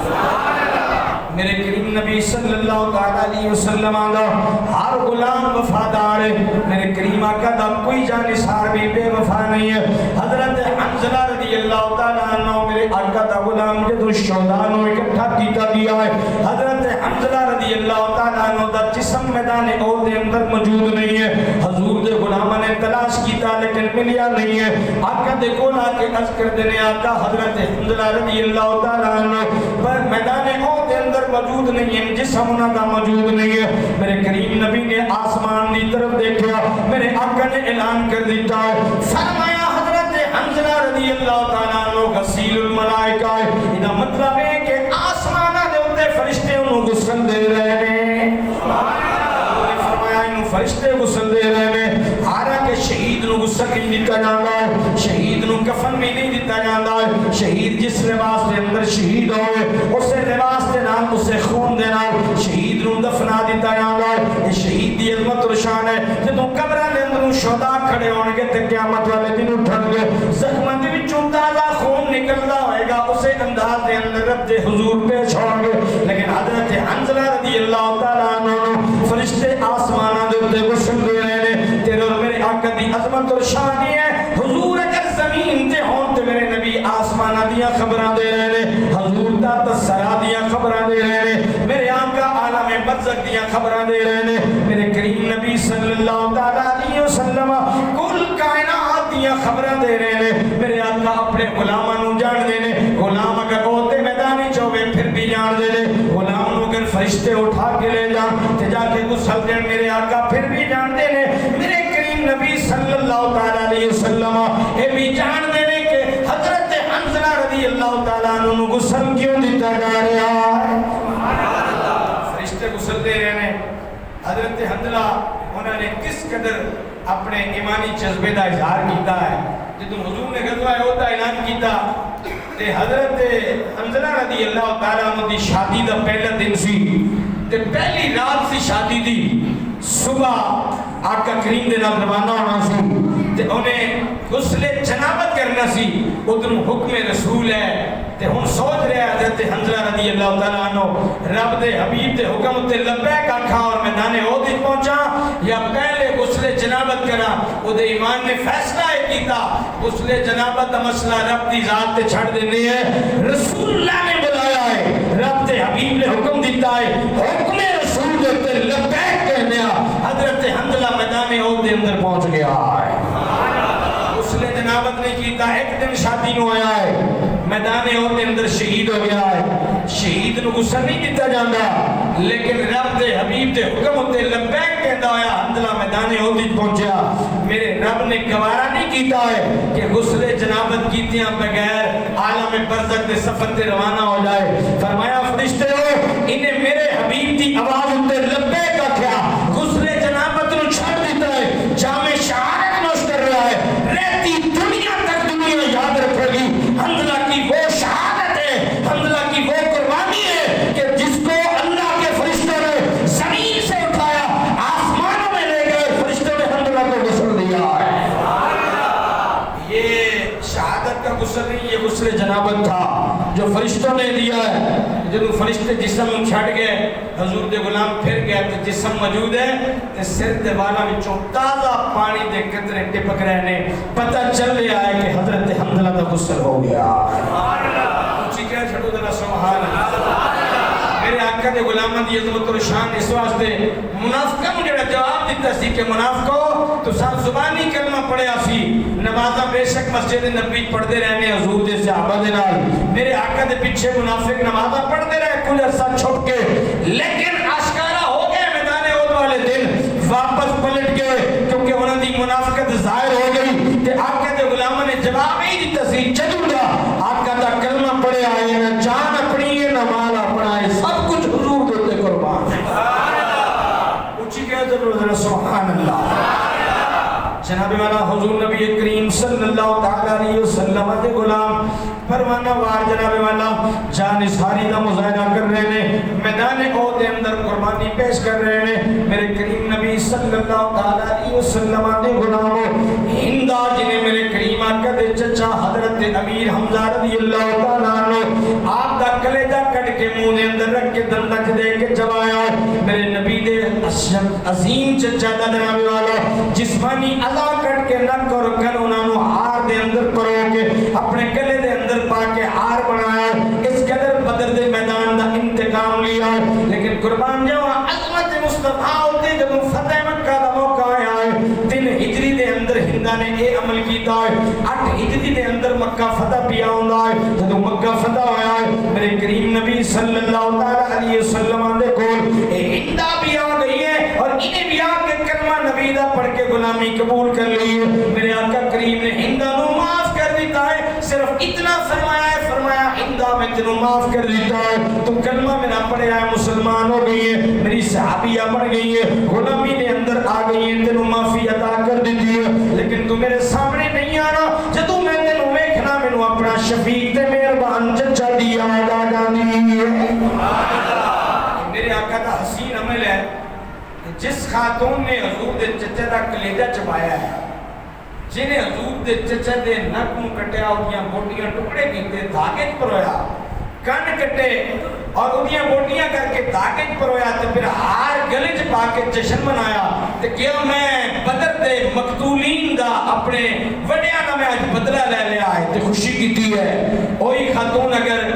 میرے کریم نبی صلی اللہ علیہ وسلم دا ہر غلام وفادار ہے. میرے کریم آقا دا کوئی جانثار بھی بے وفا نہیں ہے. حضرت حنظلہ رضی اللہ تعالیٰ عنہ میرے آقا دا غلام جدو شہداء نو اکٹھا کیتا دیا ہے. حضرت حنظلہ رضی اللہ تعالیٰ عنہ دا جسم میدان احد دے اندر موجود نہیں ہے. حضور دے غلاماں نے تلاش کیتا لیکن ملیا نہیں ہے. آقا دے کول آ کے عرض کر دینے آقا حضرت حنظلہ رضی اللہ تعالیٰ عنہ پر میدان احد دے اندر موجود نہیں ہے, جسم انہاں دا موجود نہیں ہے. میرے کریم نبی نے آسمان دی طرف دیکھا, میرے آقا نے اعلان کر دیتا ہے, فرمایا حضرت حنظلہ رضی اللہ تعالیٰ عنہ غسیل الملائکہ ہے. یہ مطلب ہے کہ آسمانہ دے اوتے فرشتے انہوں غسل دے رہے ہیں. فرمایا انہوں فرشتے غسل دے رہے ہیں. حالانکہ شہید نو غسل نہیں دیتا جاتا ہے, شہید نو کفن بھی نہیں دیتا جاتا ہے. شہید جس لباس کے اندر شہید ہوئے اسے لباس کے نام اسے خون دینا, شہید نو دفنا دیتا جاتا ہے. یہ شہید دی عظمت اور شان ہے. جدوں قبراں دے اندر شہداء کھڑے ہون گے تے قیامت والے دن اٹھن گے, زخماں دے وچوں تازہ خون نکلدا ہوئے گا, اسے انداز دے اندر رب دے حضور پیش ہون گے. لیکن حضرت حنظلہ رضی اللہ تعالیٰ عنہ فرشتے آسماناں دے اوتے غسل دے رہے ہیں. تیرے اور میرے آقا دی عظمت اور شان ہے. حضور اگر زمین تے ہون تے میرے نبی آسماناں دیاں خبراں دے رہے ہیں, حضور دا تسرا دیاں خبراں دے رہے ہیں, میرے آقا عالم برزخ دیاں خبراں دے رہے ہیں. میرے کریم نبی صلی اللہ تعالی علیہ وسلم کل کائنات دیاں خبراں دے رہے ہیں. میرے آقا اپنے غلاماں نو جان دے نے, غلام اگر اوتے میدانی چوے پھر بھی جان دے نے, غلام نو اگر فرشتے اٹھا کے لے جان تے جا کے غسل دین میرے آقا پھر بھی جان دے نے. میرے کریم نبی صلی اللہ تعالی علیہ وسلم اے بھی جان دے نے کہ حضرت حنظلہ رضی اللہ تعالیٰ عنہ غسل کیوں دیتا جا رہا ہے. فرشتے غسل دے رہے ہیں. حضرت حنظلہ انہوں نے کس قدر اپنے ایمانی جذبے کا اظہار کیتا ہے. جدوں حضور نے غزوہ احد کا اعلان کیتا تے حضرت حنظلہ رضی اللہ تعالیٰ عنہ دی شادی دا پہلا دن سی تے پہلی رات سی شادی دی. صبح آقا کریم دے نال روانہ ہونا سی تے انہیں غسل جنابت کرنا سی. ادھر حکم رسول ہے تے ہن سوچ رہے حضرت حنظلہ رضی اللہ تعالیٰ عنہ رب دے حبیب دے حکم تے لبیک آکھا اور میدان احد پہنچا یا پہلے غسل جنابت کرا. او دے ایمان نے فیصلہ ہے کیتا غسل جنابت دا مسئلہ رب دی ذات تے چھڑ دینی ہے. رسول اللہ نے بلایا ہے, رب دے حبیب نے حکم دیتا ہے, حکم رسول دے تے لبیک کہنے حضرت حنظلہ میدان احد دے اندر پہنچ گیا ہے. غسل جنابت نے کیتا, ایک دن شادی نو آیا ہے, میدان احد دے اندر شہید ہو گیا ہے. شہید نو غسل نہیں دیتا جاندا لیکن رب دے حبیب دے حکم تے لبیک کہندا ہویا حنظلہ میدان احد پہنچیا. میرے رب نے گوارا نہیں کیتا ہے کہ غسل جنابت کیتیاں بغیر عالم برزخ دے سفر تے روانہ ہو جائے. فرمایا فرشتے ہو انہیں میرے حبیب دی آواز تے لبیک آکھیا, غسل جنابت نو چھڑ دیتا ہے, جامع شہادت نوش کر رہا ہے. رہتی دنیا تک دنیا یاد رکھے گی حنظلہ کی وہ شہادت ہے, حنظلہ کی وہ قربانی ہے کہ جس کو اللہ کے فرشتوں نے زمین سے اٹھایا آسمانوں میں لے گئے, فرشتوں نے حنظلہ کو غسل دیا ہے. یہ شہادت کا غسل نہیں, یہ غسل غسل جنابت تھا جو فرشتوں نے دیا ہے. جب فرشتے جسم چھڑ گئے حضور دے غلام پھر گیا تو جسم موجود ہے تے سر دے والا وچوں تازہ پانی دے قطرے ٹپک رہے نے. پتہ چل رہا ہے کہ حضرت حنظلہ دا غسل ہو گیا. سبحان اللہ. اونچی کہہ چھڑو ذرا سبحان اللہ. میرے آقا دے غلاماں دی عظمت و شان اس واسطے منافقاں نوں جڑا جواب دیتا سی کہ منافقو تو سب زبانی کلمہ پڑھیا سی نمازاں بے شک مسجد نبی پڑھتے رہنے حضور دے صحابہ دے نال. میرے آقا دے پیچھے منافق نمازاں پڑھتے رہے کچھ عرصہ چھپ کے لیکن آشکارا ہو گئے میدان احد والے دن واپس پلٹ گئے کیونکہ انہاں دی منافقت ظاہر ہو گئی. تے آقا دے غلاماں نے جواب ہی دیتا سی جدوں دا آقا دا کلمہ پڑھیا ہے نہ جان اپنی ہے نہ مال اپنا ہے سب کچھ حضور دے تے قربان. سبحان اللہ. اونچی کہہ ضرور سبحان اللہ. جناب والا حضور نبی کریم صلی اللہ تعالی علیہ وسلم دے غلام فرمانا وار جناب والا جان ساری دا مظاہرہ کر رہے ہیں میدان احد دے اندر قربانی پیش کر رہے ہیں. میرے کریم نبی صلی اللہ تعالی علیہ وسلم دے غلاموں ہندا جنہیں میرے کریم آقا دے چچا حضرت امیر حمزہ رضی اللہ تعالی عنہ آپ دا کلیجہ کٹ کے منہ دے اندر رکھ کے دندک دے کے چبایا. میرے نبی دے عظیم چچا دا جناب والا جسمانی کٹ کے نک اور کن انہوں نے ہار دے اندر پرو کے اپنے گلے دے اندر پا کے ہار بنایا. اس قدر بدر دے میدان دا انتقام لیا. لیکن قربان جاؤں عظمت مصطفیٰ ہوتے جب فتح مکہ دا موقع آیا ہے 3 ہجری دے اندر ہندا نے اے عمل کیتا ہے. 8 ہجری دے اندر مکہ فتح پیا ہوندا ہے. جب مکہ فتح ہویا ہے میرے کریم نبی صلی اللہ تعالی علیہ وسلم دے کول اے ہندا بھی آ گئی ہے اور انہیں بھی آ کے کلمہ نبی دا پڑھ کے غلامی قبول کر لی ہے. میرے آقا کریم نے ہندا نو معاف کر دیتا ہے. صرف اتنا فرمایا ہے فرمایا ہندا میں تینوں معاف کر دیتا ہے تو کلمہ میرا پڑھیا ہے مسلمان ہو گئی ہے میری صحابیہ بڑھ گئی ہے غلامی نے اندر آ گئی ہے تینوں معافی عطا کر دیتی ہے. لیکن تو میرے سامنے نہیں آنا جدوں میں تینوں ویکھنا مینوں اپنا شفیق تے مہربان چچا دی یاد آ جاندی ہے. میرے آقا دا حسین عمل ہے جس خاتون نے حضور دے چچے دا کلیجہ چبایا ہے جنہیں حضور دے چچے دے نک نوں کٹیا اودیاں بوٹیاں ٹکڑے کیتے دھاگے پرویا کن کٹے اور اودیاں بوٹیاں کر کے دھاگے پرویا تے پھر ہار گلے چ پا کے جشن منایا تے کیا میں بدر دے مقتولین دا اپنے وڈیاں دا میں اج بدلہ لے لیا ہے تے خوشی کیتی ہے. وہی خاتون اگر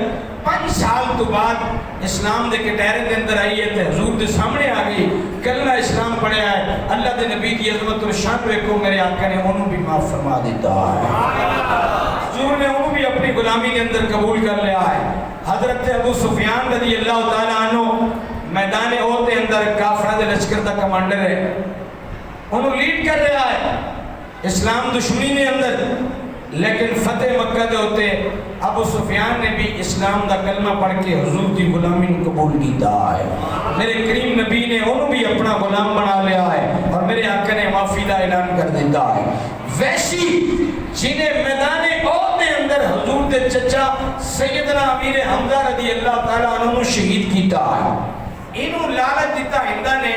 5 سال تو بعد اسلام دے کٹہرے دے اندر آئی ہے تے حضور دے سامنے آ گئی کلمہ اسلام پڑھیا ہے اللہ دے نبی دی عظمت و شان ویکھو میرے آقا نے انہوں بھی معاف فرما دیتا ہے. حضور نے انہوں بھی اپنی غلامی کے اندر قبول کر لیا ہے. حضرت ابو سفیان رضی اللہ تعالیٰ عنہ میدان احد دے اندر کافراں دے لشکر دا کمانڈر ہے انہوں لیڈ کر رہا ہے اسلام دشمنی نے اندر. لیکن فتح مکہ دے ہوتے ابو سفیان نے بھی اسلام دا کلمہ پڑھ کے حضور کی غلامی قبول کیتا ہے. میرے کریم نبی نے انہوں بھی اپنا غلام بنا لیا ہے اور میرے آقا نے معافی دا اعلان کر دیتا ہے. ویشی جنہیں میدان احد دے اندر حضور دے چچا سیدنا امیر حمزہ رضی اللہ تعالیٰ عنہ شہید کیتا ہے. انہوں لالچ دیتا ہندا نے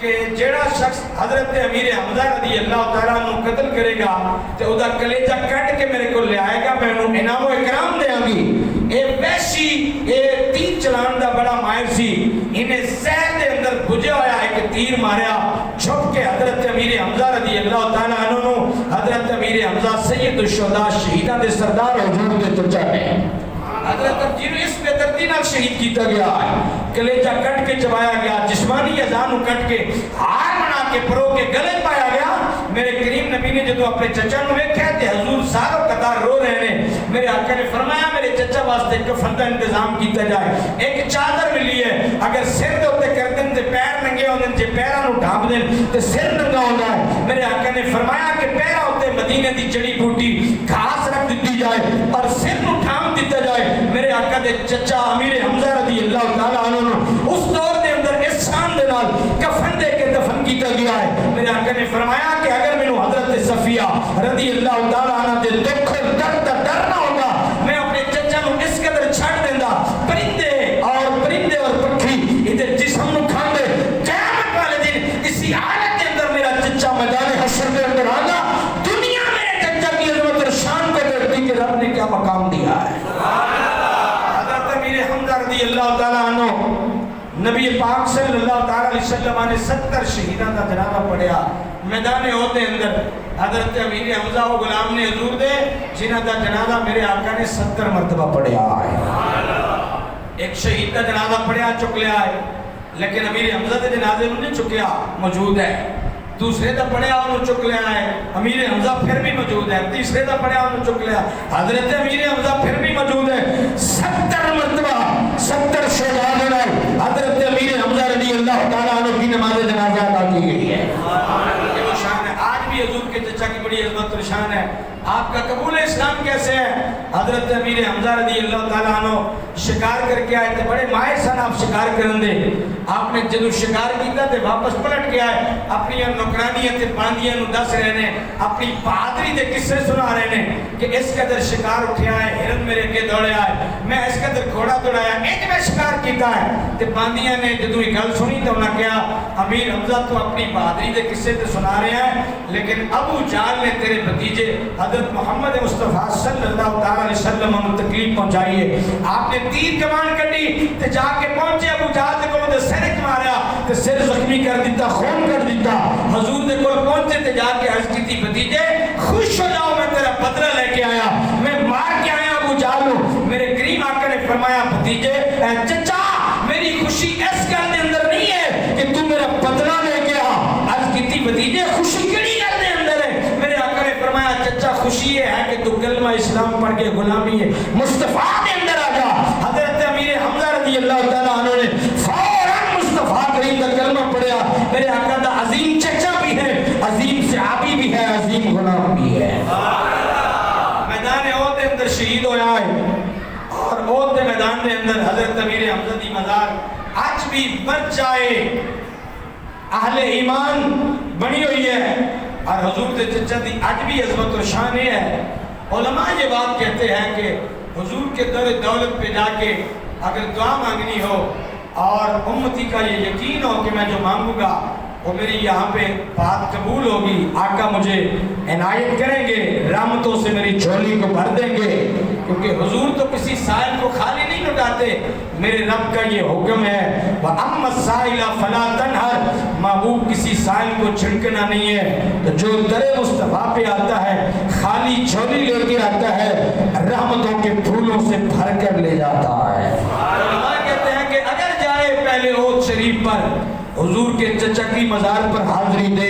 کہ جیڑا شخص حضرت امیر حمزہ رضی اللہ تعالیٰ عنہ قتل کرے گا تے او دا کلیجہ کٹ کے میرے کو لے آئے گا میں انہوں انعام و اکرام دیاں گی. اے ویشی اے تیر چلان دا بڑا ماہر سی انہیں زہر دے اندر بجھا ہویا ہے کہ تیر ماریا چھپ کے حضرت امیر حمزہ رضی اللہ تعالیٰ عنہ حضرت امیر حمزہ سید الشہداء شہیدہ دے سردار حضور دے چچا ہے حضرت اب اس بے دردی نال شہید کیتا گیا ہے. کلیجہ کٹ کے چبایا گیا جسمانی اذان کٹ کے ہار بنا کے پرو کے گلے پایا گیا. میرے کریم نبی نے جدو اپنے چچا نو ویکھیا تے حضور ساروں قطار رو رہے ہیں. میرے آقا نے فرمایا میرے چچا واسطے کفن دا انتظام کیتا جائے. ایک چادر ملی ہے اگر سر دے اوتے کر دین تے پیر ننگے ہوندے تے پیراں نو ڈھانپ دین تے سر ننگا ہوندا ہے. میرے آقا نے فرمایا کہ پیراں اوتے مدینے دی جڑی بوٹی گھاس رکھ دتی جائے اور سر نو ڈھانپ دتا جائے. میرے آقا دے چچا امیر حمزہ رضی اللہ تعالیٰ عنہ اس دور دے اندر اس شان دے نال کفن دے کے دفن کیتا گیا ہے. میرے آقا نے فرمایا کہ اگر مینوں حضرت صفیہ رضی اللہ تعالیٰ عنہ دے دکھ اور درد دا ڈر نہ ہوتا میں اپنے چچا نو اس قدر چھڑ دیندا پرندے اور پکھی ادھر جسم نو کھاندے قیامت والے دن اسی حالت کے اندر میرا چچا میدان حشر کے اندر آگا دنیا میرے چچا کی عظمت اور شان کو دیکھتی کہ رب نے کیا مقام دیا ہے. نبی پاک صلی اللہ تعالی علیہ وسلم نے 70 شہیدان کا جنازہ پڑھیا میدان احد دے اندر. حضرت امیر حمزہ و غلام نے حضور دے جنہاں دا جنازہ میرے آقا نے 70 مرتبہ پڑھیا ہے. ایک شہید کا جنازہ پڑھیا چک لیا ہے لیکن امیر حمزہ دے جنازے میں نہیں چکیا موجود ہے. دوسرے دا پڑھیا انہوں چک لیا ہے امیر حمزہ پھر بھی موجود ہے. تیسرے دا پڑھیا انہوں چک لیا حضرت امیر حمزہ پھر بھی موجود ہے. 70 مرتبہ 70 شہداء نے حضرت امیر حمزہ رضی اللہ تعالیٰ عنہ کی نماز جنازہ ادا کی گئی ہے. یہ وہ شان ہے. آج بھی حضور کے چچا کی بڑی عظمت اور شان ہے. آپ کا قبول اسلام کیسے ہے؟ حضرت امیر حمزہ رضی اللہ تعالیٰ عنہ شکار کر کے آئے تھے. بڑے ماہر سن آپ شکار کرن دے. آپ نے جدو شکار کیتا تھے واپس پلٹ کے آئے اپنی نوکرانیاں تے باندیاں نو دس رہے نے اپنی بہادری دے قصے سنا رہے نے کہ اس قدر شکار اٹھیا ہے ہرن میرے کے دوڑے آئے میں اس قدر گھوڑا دوڑایا ایک میں شکار کیتا ہے. تے باندیاں نے جدو یہ گل سنی تو انہاں کہا امیر حمزہ تو اپنی بہادری دے قصے تے سنا رہے ہیں لیکن ابو جہل نے تیرے بھتیجے حضرت محمد مصطفیٰ صلی اللہ تعالی علیہ وسلم کو تکلیف پہنچائی ہے. آپ نے تیر کمان کٹی تے جا کے پہنچے ابو جہل دے کول تے سر ماریا تے سر زخمی کر دیتا خون کر دیتا. حضور دے کول پہنچے تے جا کے عرض کی تھی بھتیجے خوش ہو جاؤ میں تیرا بدلہ لے کے آیا میں مار کے آیا ابو جہل کو. میرے کریم آقا نے فرمایا بھتیجے اے چچا میری خوشی اس گل دے اندر نہیں ہے کہ تو میرا بدلہ لے کے آ. عرض کی تھی بھتیجے خوشی کیڑی گل دے اندر ہے؟ میرے آقا نے فرمایا چچا خوشی یہ ہے کہ تو کلمہ اسلام پڑھ کے غلامی ہے مصطفیٰ کے اندر آ جا. حضرت امیر حمزہ رضی اللہ تعالیٰ عنہ نے فوراً مصطفیٰ کریم کا کلمہ پڑھیا. میرے آقا دا عظیم چچا بھی ہے عظیم صحابی بھی ہے عظیم غلام بھی ہے. میدان احد دے اندر شہید ہویا ہے اور احد دے میدان دے اندر حضرت امیر حمزہ دی مزار آج بھی بچ جائے اہل ایمان بنی ہوئی ہے اور حضور دے چچا دی آج بھی عظمت و شان ہے. علماء یہ بات کہتے ہیں کہ حضور کے در دولت پہ جا کے اگر دعا مانگنی ہو اور امتی کا یہ یقین ہو کہ میں جو مانگوں گا وہ میری یہاں پہ بات قبول ہوگی آقا مجھے عنایت کریں گے رحمتوں سے میری جھولی کو بھر دیں گے کیونکہ حضور تو کسی سائل کو خالی نہیں لٹاتے. میرے رب کا یہ حکم ہے وَأَمَّا السَّائِلَ فَلَا تَنْهَرْ محبوب کسی سائل کو چھڑکنا نہیں ہے. تو جو در مصطفیٰ پہ آتا ہے خالی جھولی لے کے آتا ہے رحمتوں کے پھولوں سے بھر کر لے جاتا ہے. علماء کہتے ہیں کہ اگر جائے پہلے احد شریف پر حضور کے چچا کی مزار پر حاضری دے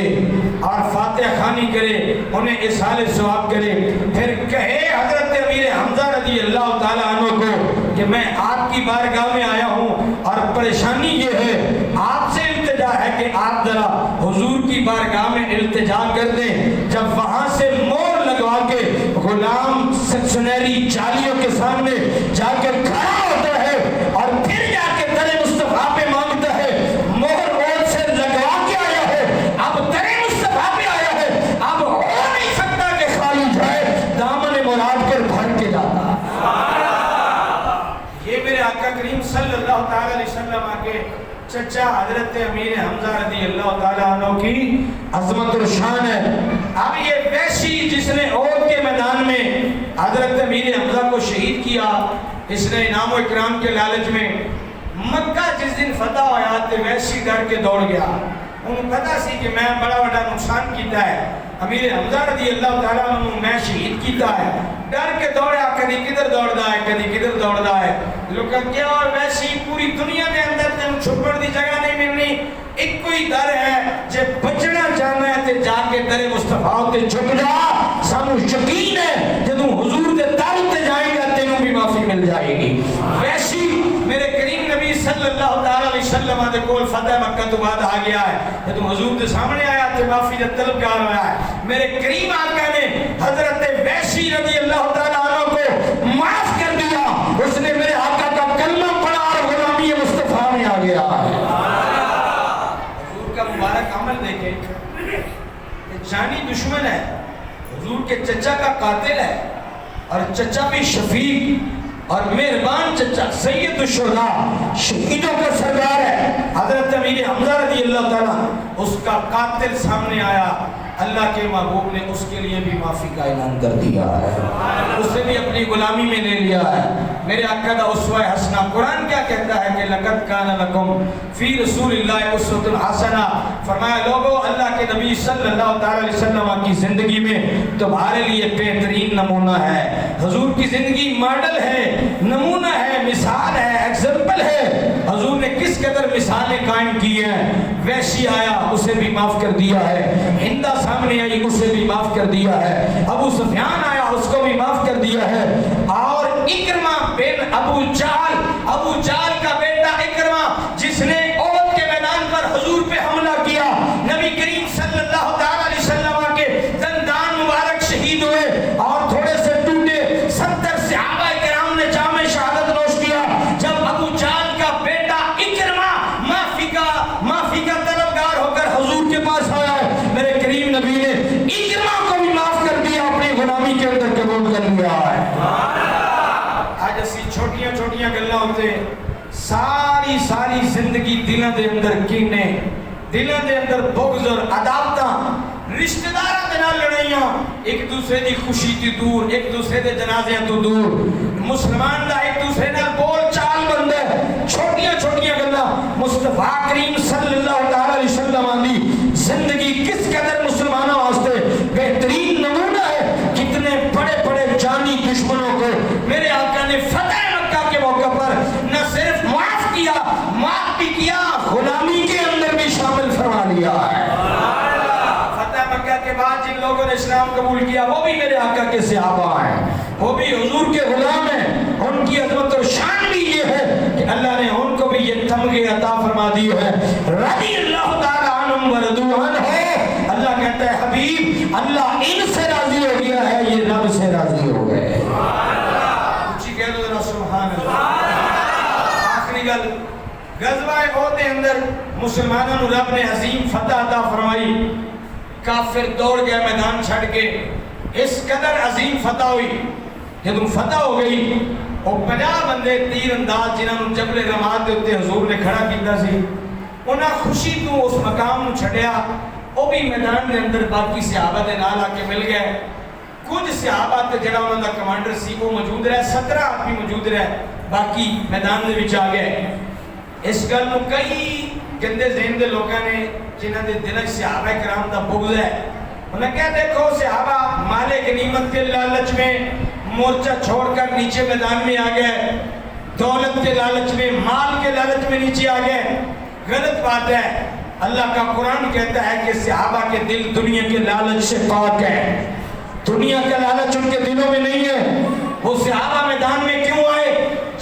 اور فاتحہ خوانی کرے انہیں اصحال ثواب کرے پھر کہے حضرت امیر حمزہ رضی اللہ تعالیٰ عنہ کو کہ میں آپ کی بارگاہ میں آیا ہوں اور پریشانی یہ ہے آپ سے التجا ہے کہ آپ ذرا حضور کی بارگاہ میں التجا کر دیں. جب وہاں سے مور لگوا کے غلام سنہری جالیوں کے سامنے جا کر کھڑا ہوتا ہے اور پھر جا کے در مصطفیٰ پہ مانگتا ہے مور اور سے لگوا کے آیا ہے اب در مصطفیٰ پہ آیا ہے اب ہو نہیں سکتا کہ خالی جائے دامن مراد کر بھر کے جاتا. یہ میرے آقا کریم صلی اللہ تعالی علیہ وسلم کے چچا حضرت امیر حمزہ رضی اللہ تعالیٰ عنہ کی عظمت اور شان ہے. اب یہ وحشی جس نے احد کے میدان میں حضرت امیر حمزہ کو شہید کیا اس نے انعام و اکرام کے لالچ میں مکہ جس دن فتح ہویا تے وحشی ڈر کے دوڑ گیا. انہوں پتا سی کہ میں بڑا بڑا نقصان کیتا ہے امیر حمزہ رضی اللہ تعالیٰ عنہ میں شہید کیتا ہے. ڈر کے دوڑیا کدی کدھر دوڑدا ہے کدی کدھر دوڑدا ہے. لوگ کیا اور ویسی پوری دنیا کے اندر تم چھپڑ دی جگہ نہیں ملنی ایک کوئی در ہے جے بچنا چاہنا ہے تے جا کے در مصطفیٰ تے چھپ جا. سانو یقین ہے جدوں حضور دے در تے جائیں گا تینوں بھی معافی مل جائے گی. ویسی میرے کریم نبی صلی اللہ تعالی علیہ وسلم دے کول فتح مکہ تو بعد آ گیا ہے جدوں حضور دے سامنے آیا تے معافی دا طلبگار ہویا ہے. میرے کریم آقا نے حضرت وحشی رضی اللہ تعالی عنہ کو معاف کر دیا. اس نے میرے آقا کا کلمہ پڑھا اور غلامی مصطفیٰ میں آ گیا ہے. حضور کا مبارک عمل دیکھیں جانی دشمن ہے حضور کے چچا کا قاتل ہے اور چچا بھی شفیق اور مہربان چچا سید الشہداء شہیدوں کا سردار ہے حضرت امیر حمزہ رضی اللہ تعالیٰ. اس کا قاتل سامنے آیا اللہ کے محبوب نے اس کے لیے بھی معافی کا اعلان کر دیا ہے، اسے بھی اپنی غلامی میں لے لیا ہے۔ میرے آقا کا اسوہ حسنہ قرآن کیا کہتا ہے کہ لقد کان لکم فی رسول اللہ اسوۃ حسنہ، فرمایا لوگو اللہ کے نبی صلی اللہ تعالی علیہ وسلم کی زندگی میں تمہارے لیے بہترین نمونہ ہے۔ حضور کی زندگی ماڈل ہے، نمونہ ہے، مثال ہے، ایگزامپل ہے۔ حضور نے کس قدر مثالیں قائم کی ہیں۔ وحشی آیا اسے بھی معاف کر دیا ہے، ہندا سامنے آئی اسے بھی معاف کر دیا ہے، ابو سفیان آیا اس کو بھی معاف کر دیا ہے، اور اکرمہ بن ابو جہل کا بیٹا اکرمہ جس نے احد کے میدان پر حضور پہ حملہ کیا، نبی کریم صلی اللہ تعالی علیہ وسلم کے دندان مبارک شہید ہوئے اور تھوڑے سے ٹوٹے، 70 صحابہ کرام نے جام شہادت نوش کیا۔ جب ابو جہل کا بیٹا اکرمہ معافی کا طلبگار ہو کر حضور کے پاس آیا ہے، میرے کریم نبی نے اکرمہ کو بھی معاف کر دیا، اپنی غلامی کے اندر قبول کر لیا ہے۔ آج اسی چھوٹیاں چھوٹیاں گلاں ہوتے ساری زندگی دلوں دے اندر کینے، دلوں دے اندر بغض اور عداوتاں، رشتہ داراں دے نال لڑائیاں، ایک دوسرے دی خوشی تے دور، ایک دوسرے دے جنازیاں تو دور، مسلمان دا ایک دوسرے نال بول چال بند ہے۔ چھوٹیاں چھوٹیاں گلاں مصطفیٰ کریم صلی اللہ تعالی علیہ وسلم دی زندگی کس قدر مسلمانوں واسطے بہترین نمونہ ہے۔ کتنے بڑے بڑے جانی دشمنوں کو میرے آقا نے فتح مکہ کے موقع پر نہ صرف معاف کیا، معاف بھی کیا، غلامی کے اندر بھی شامل فرما لیا ہے۔ فتح مکہ کے بعد جن لوگوں نے اسلام قبول کیا وہ بھی میرے آقا کے صحابہ ہیں، وہ بھی حضور کے غلام ہیں۔ ان کی عظمت و شان بھی یہ ہے کہ اللہ نے ان کو بھی یہ تمغے عطا فرما دی ہے، رضی اللہ تعالی عنہم ورضوا عنہ۔ اللہ کہتا ہے حبیب اللہ ان سے راضی ہو گیا ہے، یہ رب سے راضی ہو گئے۔ اونچی کہہ دو ذرا سبحان اللہ۔ آخری گل، غزوہ احد کے اندر مسلمانوں نے رب نے عظیم فتح عطا فرمائی، کافر دوڑ گیا میدان چھڑ کے، اس قدر عظیم فتح ہوئی، جب فتح ہو گئی وہ 50 بندے تیر انداز جنہوں جبل رماد دے اتنے حضور نے کھڑا کیتا سی، انہاں خوشی تو اس مقام نو چھڑیا، وہ بھی میدان دے اندر باقی صحابہ دے نال آ کے مل گئے۔ کچھ صحابہ تے جڑا انہاں دا کمانڈر سی وہ موجود رہے، 17 آدمی موجود رہے، باقی میدان دے وچ آ گئے۔ اس گل نو کئی گندے ذہن دے لوکاں نے جنہاں دے دل وچ صحابہ کرام دا بغض ہے، انہیں کہا دیکھو صحابہ مال غنیمت کے لالچ میں مورچہ چھوڑ کر نیچے میدان میں آ گئے، دولت کے لالچ میں، مال کے لالچ میں نیچے آ گئے، غلط بات ہے۔ اللہ کا قرآن کہتا ہے کہ صحابہ کے دل دنیا کے لالچ سے پاک ہے، دنیا کا لالچ ان کے دلوں میں نہیں ہے۔ وہ صحابہ میدان میں کیوں آئے؟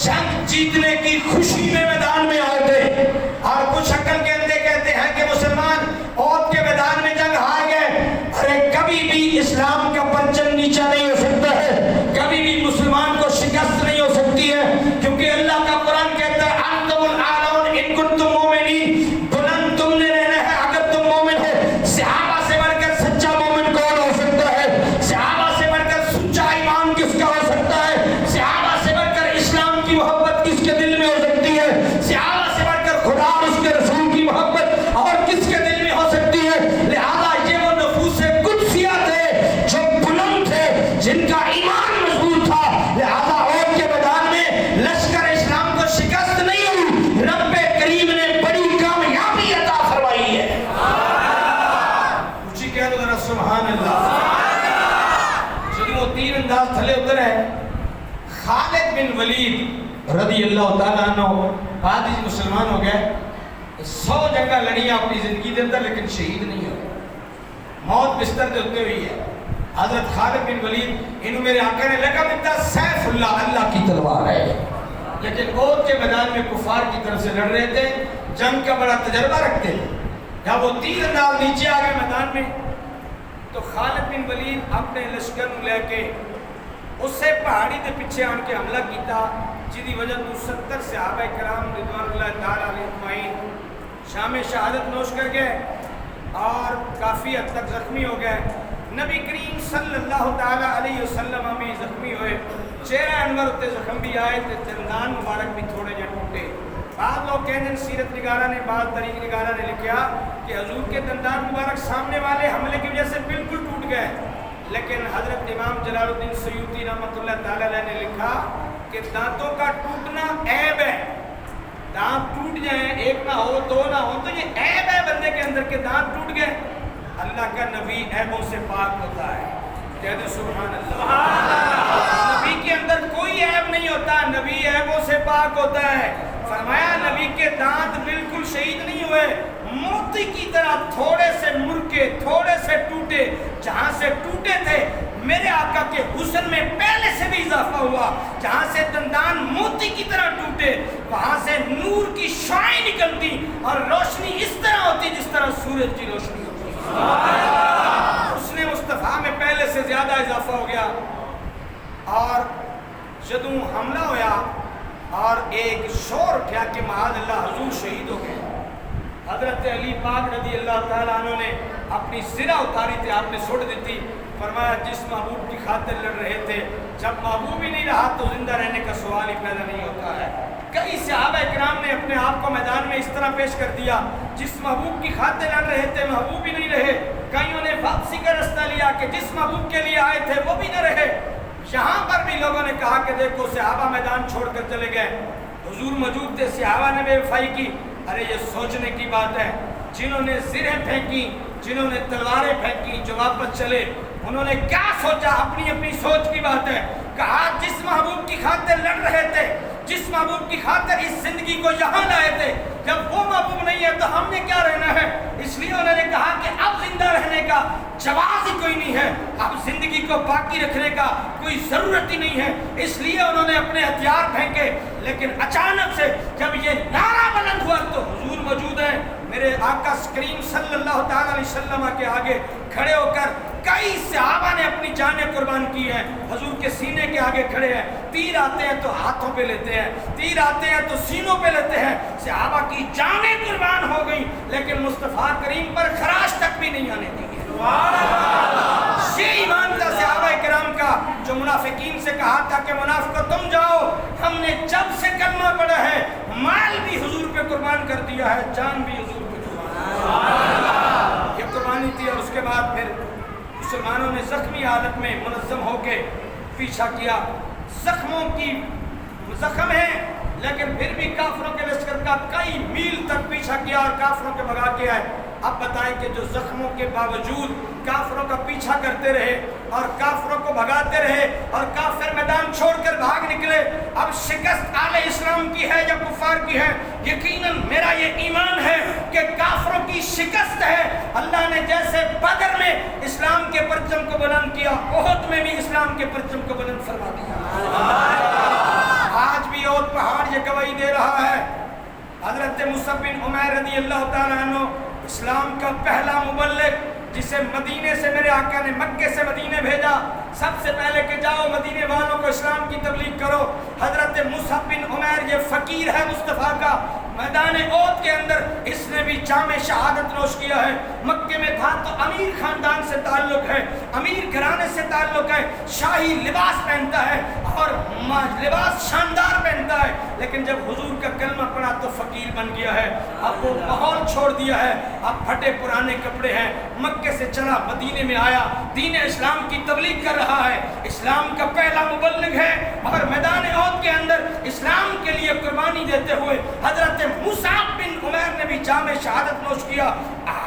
جنگ جیتنے کی خوشی میں میدان میں آئے تھے، اور کچھ عقل کے اندے کہتے ہیں کہ مسلمان احد کے میدان میں جنگ ہار گئے، ارے کبھی بھی اسلام کا پرچم نیچا نہیں ہو سکتا ہے، کبھی بھی مسلمان کو شکست نہیں ہو سکتی ہے، کیونکہ اللہ کا قرآن کہتا ہے انتم الاعلون ان کنتم مومنین، بلند تم نے رہنا ہے اگر تم مومن ہو۔ صحابہ سے بڑھ کر سچا مومن کون ہو سکتا ہے؟ صحابہ سے بڑھ کر سچا ایمان کس کا ہو سکتا ہے؟ صحابہ سے بڑھ کر اسلام کی محبت کس کے دل میں ہو سکتی ہے؟ صحابہ سے بڑھ کر خدا اور اس کے رسول کی محبت اور کس کے دل میں ہو سکتی ہے؟ لہذا یہ وہ نفوس قدسیہ تھے جو بلند تھے، جن کا ایمان مضبوط تھا، لہذا احد کے میدان میں لشکر اسلام کو شکست نہیں ہوئی، رب کریم نے بڑی کامیابی عطا فرمائی ہے۔ اونچی کہہ دو ذرا سبحان اللہ۔ جب وہ تیر انداز تھلے اتر ہے، خالد بن ولید رضی اللہ تعالیٰ عنہ بعد ہی مسلمان ہو گئے، 100 جگہ لڑیاں اپنی زندگی دے اندر لیکن شہید نہیں ہوئے، موت بستر دے ہوتے ہوئی ہے۔ حضرت خالد بن ولید انہوں میرے آقا نے لقب دیتا سیف اللہ، اللہ کی تلوار ہے، لیکن احد کے میدان میں کفار کی طرف سے لڑ رہے تھے، جنگ کا بڑا تجربہ رکھتے ہیں۔ جب وہ تیر انداز نیچے آ گئے میدان میں تو خالد بن ولید اپنے لشکر لے کے اس سے پہاڑی دے پیچھے آن کے حملہ کیتا، جدی وجہ تو 70 صحابہ کرام رضوان اللہ تعالی علیہ اجمعین شام شہادت نوش کر گئے اور کافی حد تک زخمی ہو گئے۔ نبی کریم صلی اللہ تعالی علیہ وسلم بھی زخمی ہوئے، چہرہ انور تے زخم بھی آئے تے دندان مبارک بھی تھوڑے جے ٹوٹے۔ بعض لوگ کہتے ہیں سیرت نگارہ نے بعض تاریخ نگارہ نے لکھا کہ حضور کے دندان مبارک سامنے والے حملے کی وجہ سے بالکل ٹوٹ گئے، لیکن حضرت امام جلال الدین سیوطی رحمۃ اللہ تعالی علیہ نے لکھا کہ دانتوں کا ٹوٹنا عیب ہے، دانت ٹوٹ جائیں ایک نہ ہو دو نہ ہو تو یہ عیب ہے بندے کے اندر کہ دانت ٹوٹ گئے۔ اللہ کا نبی عیبوں سے پاک ہوتا ہے، کہتے سبحان اللہ۔ نبی کے اندر کوئی عیب نہیں ہوتا، نبی عیبوں سے پاک ہوتا ہے۔ فرمایا نبی کے دانت بالکل شہید نہیں ہوئے، موتی کی طرح تھوڑے سے مرکے تھوڑے سے ٹوٹے، جہاں سے ٹوٹے تھے میرے آقا کے حسن میں پہلے سے بھی اضافہ ہوا، جہاں سے دندان موتی کی طرح ٹوٹے وہاں سے نور کی شعاعیں نکلتی اور روشنی اس طرح ہوتی جس طرح سورج کی روشنی ہوتی۔ حسن مصطفیٰ میں پہلے سے زیادہ اضافہ ہو گیا، اور جدوں حملہ ہویا اور ایک شور اٹھا کہ معاذ اللہ حضور شہید ہو گئے، حضرت علی پاک رضی اللہ تعالیٰ عنہ نے اپنی سرہ اتاری تھی، آپ نے سوڑ دیتی، فرمایا جس محبوب کی خاطر لڑ رہے تھے جب محبوب ہی نہیں رہا تو زندہ رہنے کا سوال ہی پیدا نہیں ہوتا ہے۔ کئی صحابہ کرام نے اپنے آپ کو میدان میں اس طرح پیش کر دیا، جس محبوب کی خاطر لڑ رہے تھے محبوب ہی نہیں رہے، کئیوں نے واپسی کا رستہ لیا کہ جس محبوب کے لیے آئے تھے وہ بھی نہ رہے۔ یہاں پر بھی لوگوں نے کہا کہ دیکھو صحابہ میدان چھوڑ کر چلے گئے، حضور موجود تھے، صحابہ نے بے وفائی کی۔ ارے یہ سوچنے کی بات ہے، جنہوں نے زرہیں پھینکی، جنہوں نے تلواریں پھینکی، جو واپس چلے انہوں نے کیا سوچا؟ اپنی اپنی سوچ کی بات ہے۔ کہا جس محبوب کی خاطر لڑ رہے تھے، جس محبوب کی خاطر اس زندگی کو یہاں لائے تھے، جب وہ محبوب نہیں ہے تو ہم نے کیا رہنا ہے؟ اس لیے انہوں نے کہا کہ اب زندہ رہنے کا جواز ہی کوئی نہیں ہے، اب زندگی کو باقی رکھنے کا کوئی ضرورت ہی نہیں ہے، اس لیے انہوں نے اپنے ہتھیار پھینکے۔ لیکن اچانک سے جب یہ نعرہ بلند ہوا تو حضور موجود ہیں، میرے آقا کریم صلی اللہ تعالی علیہ وسلم کے آگے کھڑے ہو کر کئی صحابہ نے اپنی جانیں قربان کی ہیں، حضور کے سینے کے آگے کھڑے ہیں، تیر آتے ہیں تو ہاتھوں پہ لیتے ہیں، تیر آتے ہیں تو سینوں پہ لیتے ہیں، صحابہ کی جانیں قربان ہو گئی لیکن مصطفیٰ کریم پر خراش تک بھی نہیں آنے دی گئی۔ یہ ایمان تھا صحابہ کرام کا، جو منافقین سے کہا تھا کہ منافقو تم جاؤ، ہم نے جب سے کلمہ پڑھا ہے مال بھی حضور پہ قربان کر دیا ہے، جان بھی حضور پہ قربان۔ یہ قربانی تھی، اور اس کے بعد پھر مسلمانوں نے زخمی حالت میں منظم ہو کے پیچھا کیا، زخموں کی زخم ہیں لیکن پھر بھی کافروں کے لشکر کا کئی میل تک پیچھا کیا اور کافروں کے بھگا کے آئے۔ اب بتائیں کہ جو زخموں کے باوجود کافروں کا پیچھا کرتے رہے اور کافروں کو بھگاتے رہے اور کافر میدان چھوڑ کر بھاگ نکلے، اب شکست آل اسلام کی ہے یا کفار کی ہے؟ یقیناً میرا یہ ایمان ہے کہ کافروں کی شکست ہے۔ اللہ نے جیسے بدر میں اسلام کے پرچم کو بلند کیا، احد میں بھی اسلام کے پرچم کو بلند فرما دیا۔ آج بھی احد پہاڑ یہ گواہی دے رہا ہے۔ حضرت مصعب بن عمیر رضی اللہ تعالیٰ عنہ اسلام کا پہلا مبلغ، جسے مدینے سے میرے آقا نے مکے سے مدینے بھیجا، سب سے پہلے کہ جاؤ مدینے والوں کو اسلام کی تبلیغ کرو۔ حضرت مصعب بن عمیر یہ فقیر ہے مصطفیٰ کا، میدان احد کے اندر اس نے بھی جام شہادت نوش کیا ہے۔ مکے میں تھا تو امیر خاندان سے تعلق ہے، امیر گھرانے سے تعلق ہے، شاہی لباس پہنتا ہے اور لباس شاندار پہنتا ہے، لیکن جب حضور کا کلمہ پڑھا تو فقیر بن گیا ہے۔ اب وہ ماحول چھوڑ دیا ہے، اب پھٹے پرانے کپڑے ہیں، مکے سے چلا مدینے میں آیا، دین اسلام کی تبلیغ کر رہا ہے، اسلام کا پہلا مبلغ ہے، اور میدان احد کے اندر اسلام کے لیے قربانی دیتے ہوئے حضرت مصعب بن عمیر نے بھی جام شہادت نوش کیا۔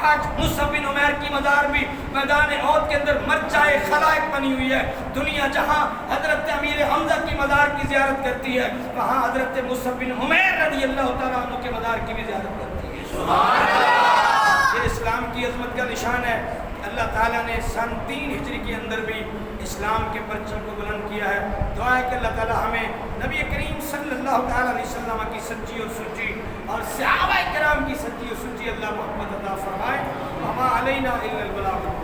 آج مصعب بن عمیر کی مزار بھی میدان احد کے اندر مرجع خلائق بنی ہوئی ہے۔ دنیا جہاں حضرت امیر حمزہ کی مزار کی زیارت کرتی ہے، وہاں حضرت مصعب بن عمیر رضی اللہ تعالیٰ عنہ کے مزار کی بھی زیارت کرتی ہے۔ سبحان اللہ! یہ اسلام کی عظمت کا نشان ہے۔ اللہ تعالیٰ نے سن 3 ہجری کے اندر بھی اسلام کے پرچم کو بلند کیا ہے۔ دعا ہے کہ اللہ تعالیٰ ہمیں نبی کریم صلی اللہ تعالیٰ علیہ وسلم کی سچی اور سچی اور صحابہ کرام کی سچی اور سچی اللہ محمد عطا فرمائے۔ وما علینا الا البلاغ۔